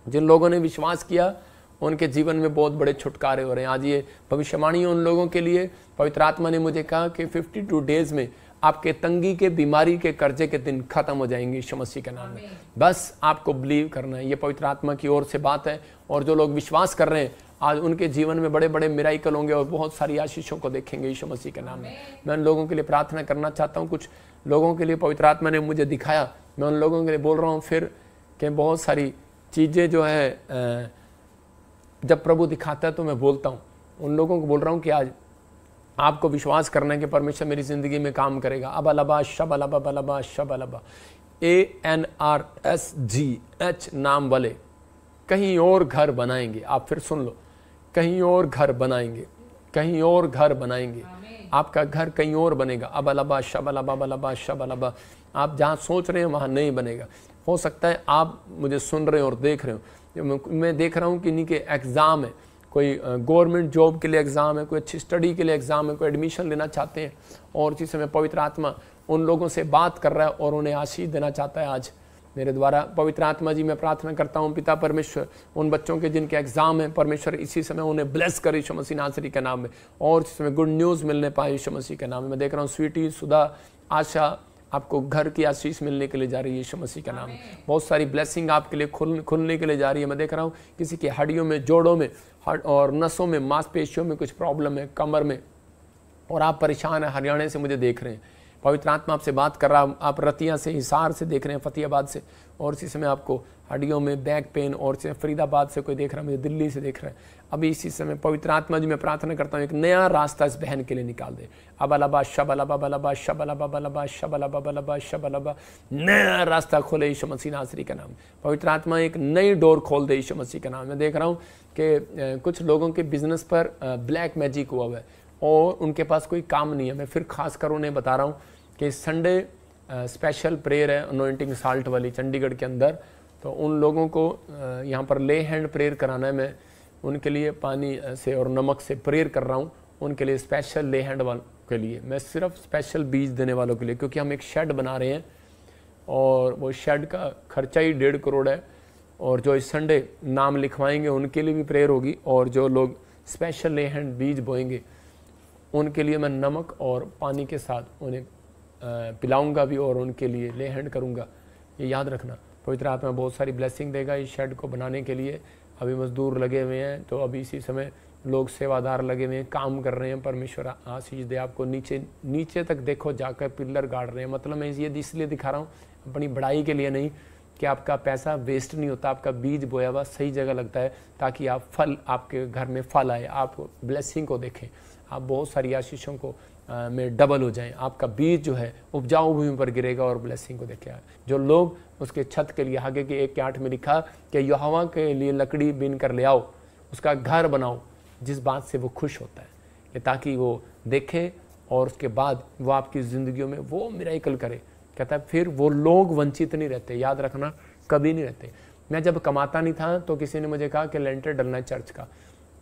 जिन लोगों ने विश्वास किया उनके जीवन में बहुत बड़े छुटकारे हो रहे हैं। आज ये भविष्यवाणी उन लोगों के लिए, पवित्र आत्मा ने मुझे कहा कि 52 डेज में आपके तंगी के, बीमारी के, कर्जे के दिन खत्म हो जाएंगे यीशु मसीह के नाम में। बस आपको बिलीव करना है, ये पवित्र आत्मा की ओर से बात है। और जो लोग विश्वास कर रहे हैं आज उनके जीवन में बड़े बड़े मिराइकल होंगे और बहुत सारी आशीषों को देखेंगे यीशु मसीह के नाम में। मैं उन लोगों के लिए प्रार्थना करना चाहता हूँ। कुछ लोगों के लिए पवित्र आत्मा ने मुझे दिखाया, मैं उन लोगों के लिए बोल रहा हूँ फिर कि बहुत सारी चीज़ें जो है जब प्रभु दिखाता है तो मैं बोलता हूँ। उन लोगों को बोल रहा हूँ कि आज आपको विश्वास करना है कि परमेश्वर मेरी जिंदगी में काम करेगा। अबलबा शबलबा बलबा शबलबा, ANRSGH नाम वाले कहीं और घर बनाएंगे। आप फिर सुन लो, कहीं और घर बनाएंगे, कहीं और घर बनाएंगे, आपका घर कहीं और बनेगा। अबलबा शबलबा बलबा शबलबा, आप जहाँ सोच रहे हैं वहाँ नहीं बनेगा। हो सकता है आप मुझे सुन रहे हो और देख रहे हो, मैं देख रहा हूँ कि इन्हीं के एग्ज़ाम है, कोई गवर्नमेंट जॉब के लिए एग्ज़ाम है, कोई अच्छी स्टडी के लिए एग्ज़ाम है, कोई एडमिशन लेना चाहते हैं, और इसी समय पवित्र आत्मा उन लोगों से बात कर रहा है और उन्हें आशीष देना चाहता है आज मेरे द्वारा। पवित्र आत्मा जी, मैं प्रार्थना करता हूँ पिता परमेश्वर, उन बच्चों के जिनके एग्जाम है परमेश्वर, इसी समय उन्हें ब्लेस कर यीशु मसीह नासरी के नाम में, और इस समय गुड न्यूज़ मिलने पाए यीशु मसीह के नाम में। मैं देख रहा हूँ स्वीटी, सुधा, आशा, आपको घर की आशीष मिलने के लिए जा रही है यीशु मसीह का नाम में। बहुत सारी ब्लेसिंग आपके लिए खुलने के लिए जा रही है। मैं देख रहा हूँ किसी की हड्डियों में, जोड़ों में और नसों में, मांसपेशियों में कुछ प्रॉब्लम है, कमर में, और आप परेशान हैं। हरियाणा से मुझे देख रहे हैं, पवित्र आत्मा आपसे बात कर रहा, आप रतिया से, हिसार से देख रहे हैं, फतेहाबाद से, और इसी समय आपको हड्डियों में बैक पेन, और फरीदाबाद से कोई देख रहा है, मुझे दिल्ली से देख रहा है। अभी इसी समय पवित्र आत्मा जी, मैं प्रार्थना करता हूँ एक नया रास्ता इस बहन के लिए निकाल दे। अबलबा शबलबा बलबा शबलबा बलबा शबलबा बलबा शबलबा, नया रास्ता खोले यीशु मसीह नासरी का नाम। पवित्र आत्मा एक नई डोर खोल दे यीशु मसीह का नाम। मैं देख रहा हूँ कि कुछ लोगों के बिजनेस पर ब्लैक मैजिक हुआ हुआ है और उनके पास कोई काम नहीं है। मैं फिर खास कर उन्हें बता रहा हूँ कि संडे स्पेशल प्रेयर है अनॉइंटिंग साल्ट वाली चंडीगढ़ के अंदर, तो उन लोगों को यहाँ पर ले हैंड प्रेयर कराना है। मैं उनके लिए पानी से और नमक से प्रेयर कर रहा हूँ, उनके लिए स्पेशल ले हैंड वालों के लिए। मैं सिर्फ स्पेशल बीज देने वालों के लिए, क्योंकि हम एक शेड बना रहे हैं और वो शेड का खर्चा ही 1.5 करोड़ है, और जो इस संडे नाम लिखवाएंगे उनके लिए भी प्रेयर होगी, और जो लोग स्पेशल ले हैंड बीज बोएंगे उनके लिए मैं नमक और पानी के साथ उन्हें पिलाऊंगा भी, और उनके लिए ले हैंड करूंगा। ये याद रखना, पवित्र आत्मा बहुत सारी ब्लेसिंग देगा इस शेड को बनाने के लिए। अभी मजदूर लगे हुए हैं, तो अभी इसी समय लोग सेवादार लगे हुए हैं, काम कर रहे हैं। परमेश्वर आशीष दे आपको। नीचे तक देखो, जाकर पिलर गाड़ रहे हैं। मतलब मैं ये इसलिए दिखा रहा हूँ, अपनी बड़ाई के लिए नहीं, कि आपका पैसा वेस्ट नहीं होता, आपका बीज बोया हुआ सही जगह लगता है, ताकि आप फल, आपके घर में फल आए, आप ब्लेसिंग को देखें, आप बहुत सारी आशीषों को में डबल हो जाएं। आपका बीज जो है उपजाऊ भूमि पर गिरेगा और ब्लेसिंग को देखेगा। जो लोग उसके छत के लिए, आगे के 1:8 में लिखा कि यहोवा के लिए लकड़ी बीन कर ले आओ, उसका घर बनाओ, जिस बात से वो खुश होता है, कि ताकि वो देखे और उसके बाद वो आपकी ज़िंदगियों में वो मिरेकल करे। कहता है फिर वो लोग वंचित नहीं रहते। याद रखना, कभी नहीं रहते। मैं जब कमाता नहीं था तो किसी ने मुझे कहा कि लेंटर डलना है चर्च का,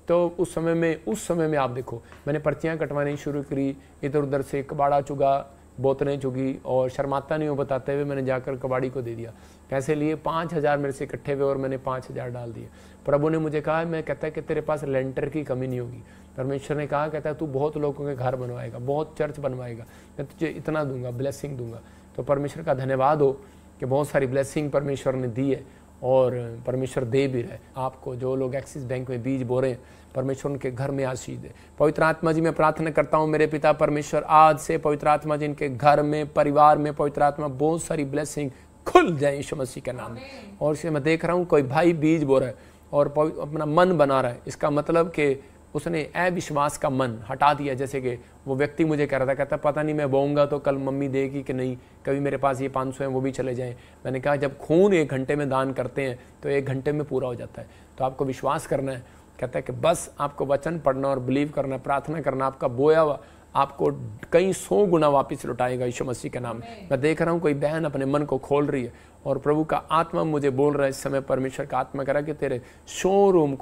तो उस समय में आप देखो, मैंने पर्चियाँ कटवानी शुरू करी, इधर उधर से कबाड़ा चुगा, बोतलें चुगी, और शर्माता नहीं हो बताते हुए मैंने जाकर कबाड़ी को दे दिया। पैसे लिए 5,000 मेरे से इकट्ठे हुए और मैंने 5,000 डाल दिए। प्रभु ने मुझे कहा, मैं कहता है कि तेरे पास लेंटर की कमी नहीं होगी। परमेश्वर ने कहा, कहता है तू बहुत लोगों के घर बनवाएगा, बहुत चर्च बनवाएगा, मैं तुझे इतना दूंगा, ब्लेसिंग दूंगा। तो परमेश्वर का धन्यवाद हो कि बहुत सारी ब्लेसिंग परमेश्वर ने दी है, और परमेश्वर दे भी रहे आपको। जो लोग एक्सिस बैंक में बीज बो रहे हैं, परमेश्वर उनके घर में आशीष दे। पवित्र आत्मा जी, मैं प्रार्थना करता हूँ मेरे पिता परमेश्वर, आज से पवित्र आत्मा जी इनके घर में, परिवार में, पवित्र आत्मा बहुत सारी ब्लेसिंग खुल जाए यीशु मसीह के नाम में। और इसे मैं देख रहा हूँ कोई भाई बीज बो रहा है और अपना मन बना रहा है। इसका मतलब कि उसने अविश्वास का मन हटा दिया। जैसे कि वो व्यक्ति मुझे कह रहा था, कहता पता नहीं मैं बोऊंगा तो कल मम्मी देगी कि नहीं, कभी मेरे पास ये 500 हैं वो भी चले जाएं। मैंने कहा जब खून 1 घंटे में दान करते हैं तो 1 घंटे में पूरा हो जाता है। तो आपको विश्वास करना है। कहता है कि बस आपको वचन पढ़ना और बिलीव करना, प्रार्थना करना, आपका बोया हुआ आपको कई 100 गुना वापस लौटाएगा यीशु मसीह के नाम में। मैं देख रहा हूँ कोई बहन अपने मन को खोल रही है और प्रभु का आत्मा मुझे बोल रहा है इस समय, परमेश्वर का आत्मा कह रहा है कि तेरे शोरूम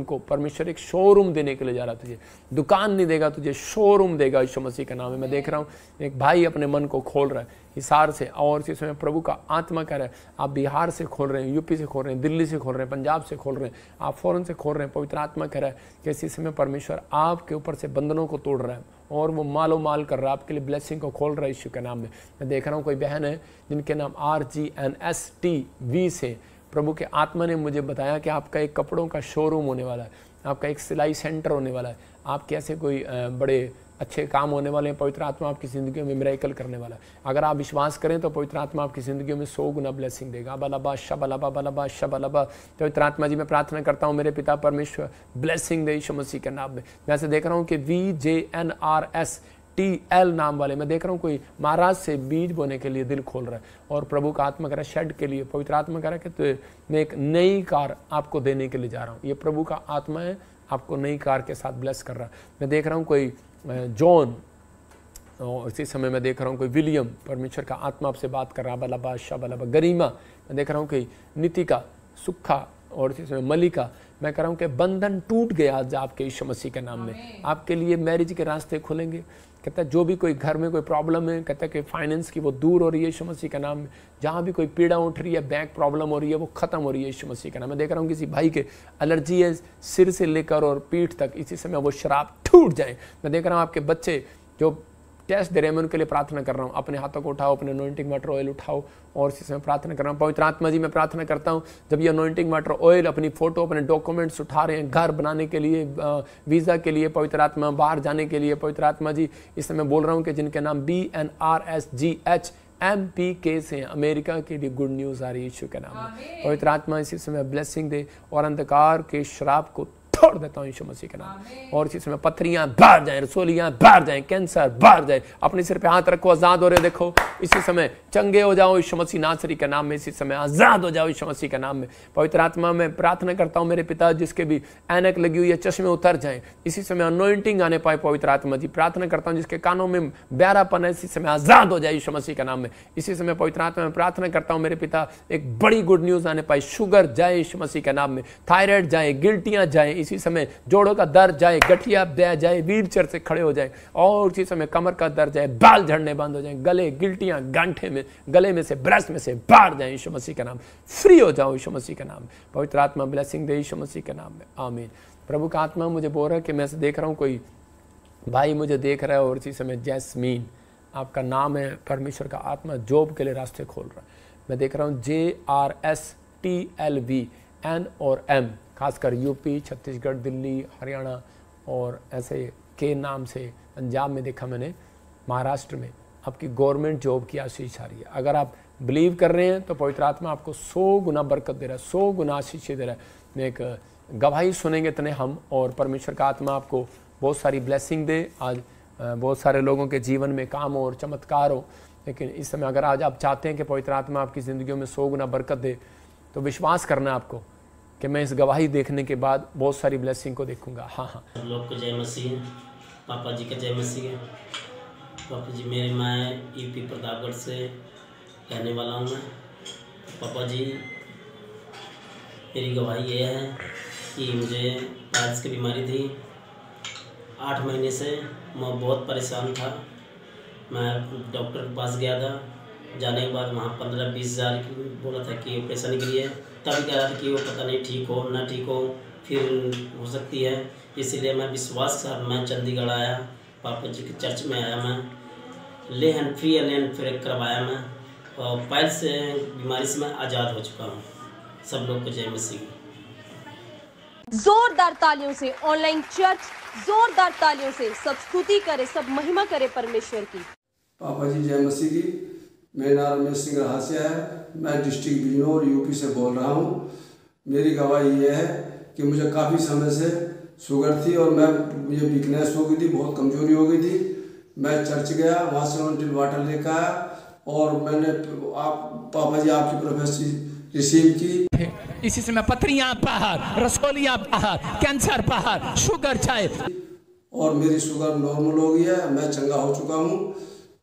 को परमेश्वर एक शोरूम देने के लिए जा रहा है। तुझे दुकान नहीं देगा, तुझे शोरूम देगा यीशु मसीह के नाम में। मैं देख रहा हूँ एक भाई अपने मन को खोल रहा है हिसार से, और इस समय प्रभु का आत्मा कह रहा है आप बिहार से खोल रहे हैं, यूपी से खोल रहे हैं, दिल्ली से खोल रहे हैं, पंजाब से खोल रहे हैं, आप फॉरेन से खोल रहे हैं। पवित्र आत्मा कह रहा है कि इसी समय परमेश्वर आपके ऊपर से बंधनों को तोड़ रहा है और वो मालो माल कर रहा है, आपके लिए ब्लेसिंग को खोल रहा है यीशु के नाम में। मैं देख रहा हूँ कोई बहन है जिनके नाम RGNSTV से प्रभु के आत्मा ने मुझे बताया कि आपका एक कपड़ों का शोरूम होने वाला है, आपका एक सिलाई सेंटर होने वाला है, आपके ऐसे कोई बड़े अच्छे काम होने वाले हैं। पवित्र आत्मा आपकी ज़िंदगी में मिरेकल करने वाला है। अगर आप विश्वास करें तो पवित्र आत्मा आपकी ज़िंदगी में 100 गुना ब्लेसिंग देगा। बलबा शबलबा बलबा शबलबा। पवित्र आत्मा जी मैं प्रार्थना करता हूँ मेरे पिता परमेश्वर ब्लेसिंग दे यीशु मसीह के नाम में। मैं ऐसे देख रहा हूँ कि VJNRSTL नाम वाले, मैं देख रहा हूँ कोई महाराज से बीज बोने के लिए दिल खोल रहा है और प्रभु का आत्मा कह रहा है शेड के लिए। पवित्र आत्मा कह रहा है कि मैं एक नई कार आपको देने के लिए जा रहा हूँ। ये प्रभु का आत्मा है, आपको नई कार के साथ ब्लेस कर रहा है। मैं देख रहा हूँ कोई जॉन, और इसी समय मैं देख रहा हूँ कोई विलियम, परमेश्वर का आत्मा आपसे बात कर रहा, बलाबा शाबलाबा गरिमा। मैं देख रहा हूँ कि नितिका, सुखा, और इसी समय मलिका। मैं कह रहा हूँ कि बंधन टूट गया आज आपके यीशु मसीह के नाम में। आपके लिए मैरिज के रास्ते खुलेंगे। कहता है जो भी कोई घर में कोई प्रॉब्लम है, कहता है कि फाइनेंस की, वो दूर हो रही है यीशु मसीह के नाम में। जहाँ भी कोई पीड़ा उठ रही है, बैंक प्रॉब्लम हो रही है, वो खत्म हो रही है यीशु मसीह के नाम में। देख रहा हूँ किसी भाई के एलर्जी है सिर से लेकर और पीठ तक, इसी समय वो शराब टूट जाए। मैं देख रहा हूँ आपके बच्चे जो टेस्ट दे रहे हैं, मैं उनके लिए प्रार्थना कर रहा हूँ। अपने हाथों को उठाओ, अपने अनॉइंटिंग वाटर ऑयल उठाओ, और इसी समय प्रार्थना कर रहा हूँ। पवित्र आत्मा जी, मैं प्रार्थना करता हूँ जब ये अनॉइंटिंग वाटर ऑयल अपनी फोटो, अपने डॉक्यूमेंट्स उठा रहे हैं, घर बनाने के लिए, वीज़ा के लिए, पवित्र आत्मा बाहर जाने के लिए, पवित्र आत्मा जी इस समय बोल रहा हूँ कि जिनके नाम BNRSGHMPK से अमेरिका के लिए गुड न्यूज़ आ रही है यीशु के नाम में। पवित्र आत्मा इसी समय ब्लेसिंग दे और अंधकार के शराब को तोड़ देता हूँ यीशु मसीह के नाम। और इसी समय पथरियां बाहर जाएं, रसोलियां बाहर जाएं, कैंसर बाहर जाए। अपने सिर पे हाथ रखो, आजाद हो रहे देखो। इसी समय चंगे हो जाओ यीशु मसीह नासरी के नाम में। इसी समय आजाद हो जाओ यीशु मसीह के नाम में। पवित्र आत्मा में प्रार्थना करता हूँ मेरे पिता जिसके भी ऐनक लगी हुई है, चश्मे उतर जाएं। इसी समय अनॉइंटिंग आने पाए पवित्र आत्मा जी। प्रार्थना करता हूँ जिसके कानों में बहरापन है, इसी समय आजाद हो जाए यीशु मसीह के नाम में। इसी समय पवित्र आत्मा में प्रार्थना करता हूँ मेरे पिता एक बड़ी गुड न्यूज आने पाए। शुगर जाए यीशु मसीह के नाम में, थायराइड जाए, गिल्टियां जाए, इसी समय जोड़ों का दर्द जाए, गठिया बह जाए, व्हील चेयर से खड़े हो जाए, और इसी समय कमर का दर्द जाए, बाल झड़ने बंद हो जाए, गले गिल्टियां गांठे में, गले में से, ब्रेस्ट में से बाहर जाए यीशु मसीह का नाम। फ्री हो जाओ यीशु मसीह के नाम। पवित्र आत्मा ब्लेसिंग दे यीशु मसीह के नाम में, आमीन। प्रभु का आत्मा मुझे बोल रहा है कि मैं से देख रहा हूँ कोई भाई मुझे देख रहा है, और इसी समय जैस्मीन आपका नाम है। परमेश्वर का आत्मा जॉब के लिए रास्ते खोल रहा है। मैं देख रहा हूँ JRSTLVN और M, खासकर यूपी, छत्तीसगढ़, दिल्ली, हरियाणा और ऐसे के नाम से पंजाब में देखा मैंने, महाराष्ट्र में आपकी गवर्नमेंट जॉब की आशीष आ रही है। अगर आप बिलीव कर रहे हैं तो पवित्र आत्मा आपको 100 गुना बरकत दे रहा है, 100 गुना आशीष दे रहा है। मैं एक गवाही सुनेंगे तने हम, और परमेश्वर का आत्मा आपको बहुत सारी ब्लेसिंग दे। आज बहुत सारे लोगों के जीवन में काम हो और चमत्कार हो, लेकिन इस समय अगर आज आप चाहते हैं कि पवित्र आत्मा आपकी ज़िंदगियों में 100 गुना बरकत दे, तो विश्वास करना है आपको कि मैं इस गवाही देखने के बाद बहुत सारी ब्लेसिंग को देखूंगा। हाँ हाँ, लोग को जय मसीह, पापा जी का जय मसीह। पापा जी मैं यूपी प्रतापगढ़ से रहने वाला हूँ। मैं पापा जी मेरी गवाही ये है कि मुझे पाइल्स की बीमारी थी। 8 महीने से मैं बहुत परेशान था। मैं डॉक्टर के पास गया था, जाने के बाद वहाँ 15-20 हज़ार बोला था कि ऑपरेशन के लिए। तब कह रहा था कि वो पता नहीं ठीक हो ना ठीक हो, फिर हो सकती है। इसीलिए मैं विश्वास के साथ मैं चंडीगढ़ आया, पापा जी के चर्च में आया। मैं लेहन फ्री करवाया मैं, और पाइल्स से बीमारी से मैं आज़ाद हो चुका हूँ। सब लोग को जय मसीह। जोरदार तालियों से ऑनलाइन चर्च, जोरदार तालियों से सब स्तुति करे, सब महिमा करे परमेश्वर की। पापा जी जय मसीह की। मेरा नाम रमेश सिंह रहासिया है। मैं डिस्ट्रिक्ट बिजनौर यूपी से बोल रहा हूँ। मेरी गवाही ये है कि मुझे काफ़ी समय से शुगर थी और मुझे वीकनेस हो गई थी, बहुत कमजोरी हो गई थी। मैं चर्च गया, वहाँ से अनॉइंटेड वाटर लेकर आया और मैंने पापा जी आपकी प्रोफेसी रिसीव की। इसी समय पथरियां बाहर, रसोलियां बाहर, कैंसर बाहर, शुगर जाए, और मेरी शुगर नॉर्मल हो गई है। मैं चंगा हो चुका हूँ।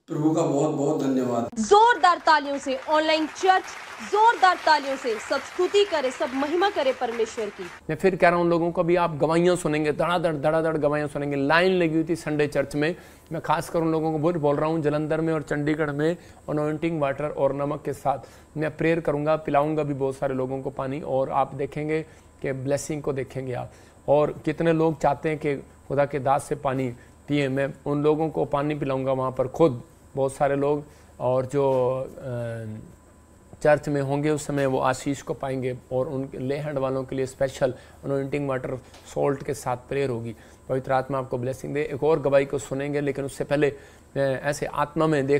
प्रभु का बहुत बहुत धन्यवाद। जोरदार तालियों से ऑनलाइन चर्च, जोरदार तालियों से सब स्तुति करे, सब महिमा करे परमेश्वर की। मैं फिर कह रहा हूँ लोगों को भी आप गवाहियां सुनेंगे, धड़ाधड़ गवाहियां सुनेंगे। लाइन लगी हुई थी संडे चर्च में। मैं खासकर उन लोगों को बोल रहा हूँ जलंधर में और चंडीगढ़ में अनॉइंटिंग वाटर और नमक के साथ मैं प्रेयर करूँगा, पिलाऊंगा भी बहुत सारे लोगों को पानी, और आप देखेंगे कि ब्लेसिंग को देखेंगे आप। और कितने लोग चाहते हैं कि खुदा के दास से पानी पिए, मैं उन लोगों को पानी पिलाऊंगा वहाँ पर खुद, बहुत सारे लोग, और जो चर्च में होंगे उस समय वो आशीष को पाएंगे। और उन ले हैंड वालों के लिए स्पेशल अनॉइंटिंग वाटर सॉल्ट के साथ प्रेयर होगी। पवित्र आत्मा आपको ब्लेसिंग दे। एक और गवाही को सुनेंगे, लेकिन उससे पहले मैं ऐसे आत्मा में देख